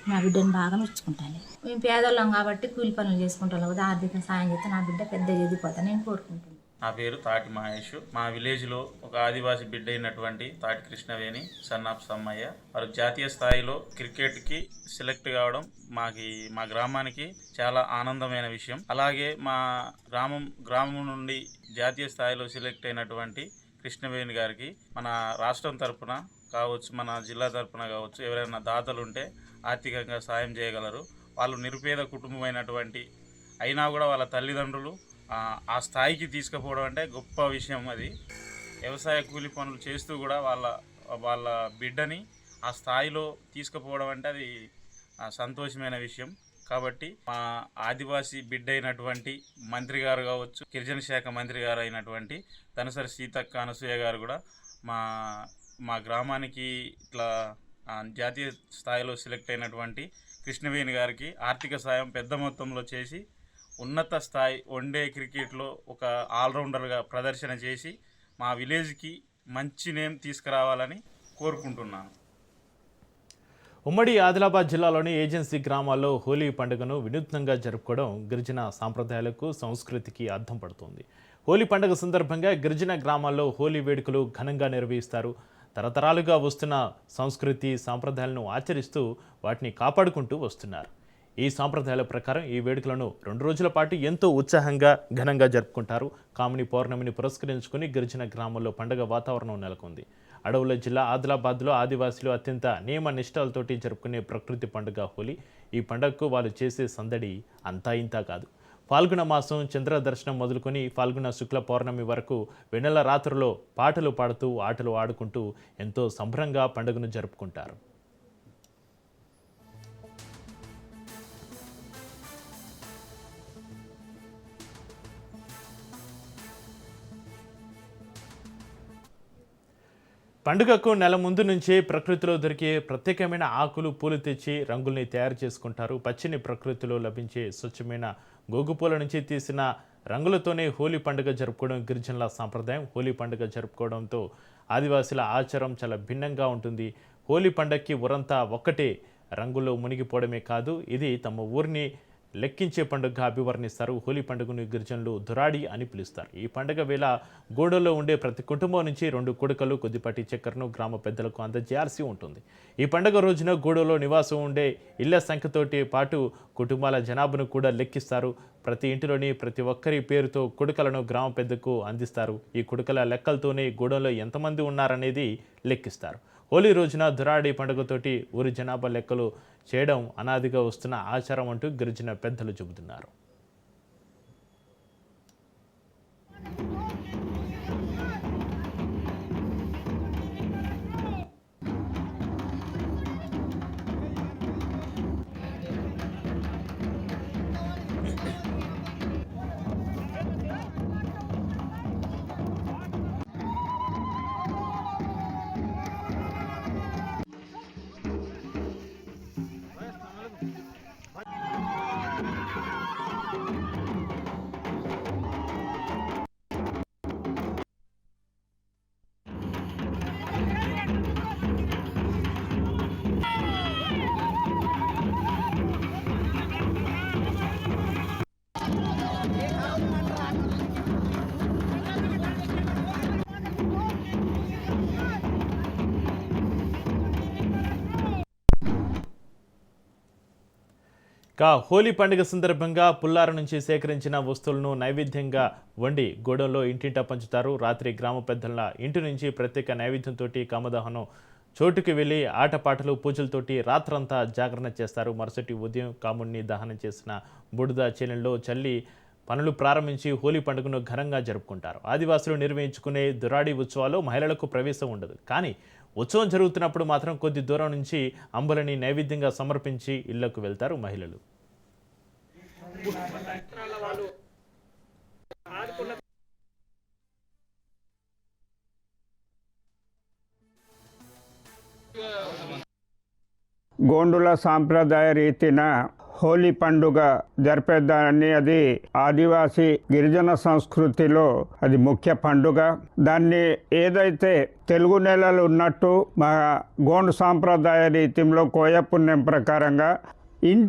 నా బిడ్డను బాగా మెచ్చుకుంటాను. మేము పేదవాళ్ళం కాబట్టి కూలి పనులు చేసుకుంటాం కదా, ఆర్థిక సాయం చేస్తే నా బిడ్డ పెద్ద ఎదిగిపోతాను నేను కోరుకుంటున్నాను. నా పేరు తాటి మహేష్. మా విలేజ్లో ఒక ఆదివాసీ బిడ్డ అయినటువంటి తాటి కృష్ణవేణి సన్నాఫ్ సమ్మయ్య వారు జాతీయ స్థాయిలో క్రికెట్కి సెలెక్ట్ కావడం మా గ్రామానికి చాలా ఆనందమైన విషయం. అలాగే మా గ్రామం నుండి జాతీయ స్థాయిలో సెలెక్ట్ అయినటువంటి కృష్ణవేణి గారికి మన రాష్ట్రం తరపున కావచ్చు, మన జిల్లా తరపున కావచ్చు, ఎవరైనా దాతలు ఉంటే ఆర్థికంగా సాయం చేయగలరు. వాళ్ళు నిరుపేద కుటుంబం అయినా కూడా వాళ్ళ తల్లిదండ్రులు ఆ స్థాయికి తీసుకుపోవడం అంటే గొప్ప విషయం. అది వ్యవసాయ కూలి పనులు చేస్తూ కూడా వాళ్ళ బిడ్డని ఆ స్థాయిలో తీసుకుపోవడం అంటే అది సంతోషమైన విషయం. కాబట్టి మా ఆదివాసీ బిడ్డ అయినటువంటి మంత్రి గారు కావచ్చు, గిరిజన శాఖ మంత్రి గారు అయినటువంటి తనసరి సీతక్క అనసూయ గారు కూడా మా గ్రామానికి ఇట్లా జాతీయ స్థాయిలో సెలెక్ట్ అయినటువంటి కృష్ణవేణి గారికి ఆర్థిక సాయం పెద్ద మొత్తంలో చేసి ఉన్నత స్థాయి వన్డే క్రికెట్లో ఒక ఆల్రౌండర్గా ప్రదర్శన చేసి మా విలేజ్కి మంచి నేమ్ తీసుకురావాలని కోరుకుంటున్నాను. ఉమ్మడి ఆదిలాబాద్ జిల్లాలోని ఏజెన్సీ గ్రామాల్లో హోలీ పండుగను వినూత్నంగా జరుపుకోవడం గిరిజన సాంప్రదాయాలకు, సంస్కృతికి అద్దం పడుతుంది. హోలీ పండుగ సందర్భంగా గిరిజన గ్రామాల్లో హోలీ వేడుకలు ఘనంగా నిర్వహిస్తారు. తరతరాలుగా వస్తున్న సంస్కృతి, సాంప్రదాయాలను ఆచరిస్తూ వాటిని కాపాడుకుంటూ వస్తున్నారు. ఈ సాంప్రదాయాల ప్రకారం ఈ వేడుకలను 2 రోజుల పాటు ఎంతో ఉత్సాహంగా ఘనంగా జరుపుకుంటారు. కామిని పౌర్ణమిని పురస్కరించుకుని గిరిజన గ్రామాల్లో పండుగ వాతావరణం నెలకొంది. అడవుల జిల్లా ఆదిలాబాద్లో ఆదివాసీలు అత్యంత నియమ నిష్ఠలతోటి జరుపుకునే ప్రకృతి పండుగ హోలీ. ఈ పండుగకు వాళ్ళు చేసే సందడి అంతా ఇంతా కాదు. ఫాల్గుణ మాసం చంద్ర దర్శనం మొదలుకొని ఫాల్గుణ శుక్ల పౌర్ణమి వరకు వెన్నెల రాత్రుల్లో పాటలు పాడుతూ ఆటలు ఆడుకుంటూ ఎంతో సంబరంగా పండుగను జరుపుకుంటారు. పండుగకు నెల ముందు నుంచే ప్రకృతిలో దొరికే ప్రత్యేకమైన ఆకులు, పూలు తెచ్చి రంగుల్ని తయారు చేసుకుంటారు. పచ్చని ప్రకృతిలో లభించే స్వచ్ఛమైన గోగుపూల నుంచి తీసిన రంగులతోనే హోలీ పండుగ జరుపుకోవడం గిరిజనుల సాంప్రదాయం. హోలీ పండుగ జరుపుకోవడంతో ఆదివాసుల ఆచారం చాలా భిన్నంగా ఉంటుంది. హోలీ పండుగకి ఊరంతా ఒక్కటే రంగుల్లో మునిగిపోవడమే కాదు, ఇది తమ ఊరిని లెక్కించే పండుగగా అభివర్ణిస్తారు. హోలీ పండుగను గిరిజనులు దురాడి అని పిలుస్తారు. ఈ పండుగ వేళ గూడెంలో ఉండే ప్రతి కుటుంబం నుంచి 2 కుడుకలు, కొద్దిపాటి చక్కెరను గ్రామ పెద్దలకు అందజేయాల్సి ఉంటుంది. ఈ పండుగ రోజున గూడెంలో నివాసం ఉండే ఇళ్ల సంఖ్యతోటి పాటు కుటుంబాల జనాభాను కూడా లెక్కిస్తారు. ప్రతి ఇంటిలోని ప్రతి ఒక్కరి పేరుతో కుడుకలను గ్రామ పెద్దకు అందిస్తారు. ఈ కుడుకల లెక్కలతోనే గూడెంలో ఎంతమంది ఉన్నారనేది లెక్కిస్తారు. హోలీ రోజున దురాడి పండుగతోటి ఊరి జనాభా లెక్కలు చేయడం అనాదిగా వస్తున్న ఆచారం అంటూ గిరిజన పెద్దలు చెబుతున్నారు. హోలీ పండుగ సందర్భంగా పుల్లార నుంచి సేకరించిన వస్తువులను నైవేద్యంగా వండి గూడెంలో ఇంటింటా పంచుతారు. రాత్రి గ్రామ పెద్దల ఇంటి నుంచి ప్రత్యేక నైవేద్యంతో కామదహనం చోటుకి వెళ్లి ఆటపాటలు పూజలతోటి రాత్రంతా జాగరణ చేస్తారు. మరుసటి ఉదయం కాముడిని దహనం చేసిన బుడిద చేలెంలో చల్లి పనులు ప్రారంభించి హోలీ పండుగను ఘనంగా జరుపుకుంటారు. ఆదివాసులు నిర్వహించుకునే దురాడి ఉత్సవాల్లో మహిళలకు ప్రవేశం ఉండదు. కానీ ఉత్సవం జరుగుతున్నప్పుడు మాత్రం కొద్ది దూరం నుంచి అంబులని నైవేద్యంగా సమర్పించి ఇళ్లకు వెళ్తారు మహిళలు. గోండుల సాంప్రదాయ రీతిన హోలీ పండుగ జరిపేదాన్ని అది ఆదివాసీ గిరిజన సంస్కృతిలో అది ముఖ్య పండుగ. దాన్ని ఏదైతే తెలుగు నెలలు ఉన్నట్టు మా గోండు సాంప్రదాయ రీతిలో కోయ పుణ్యం ప్రకారంగా ఇంటి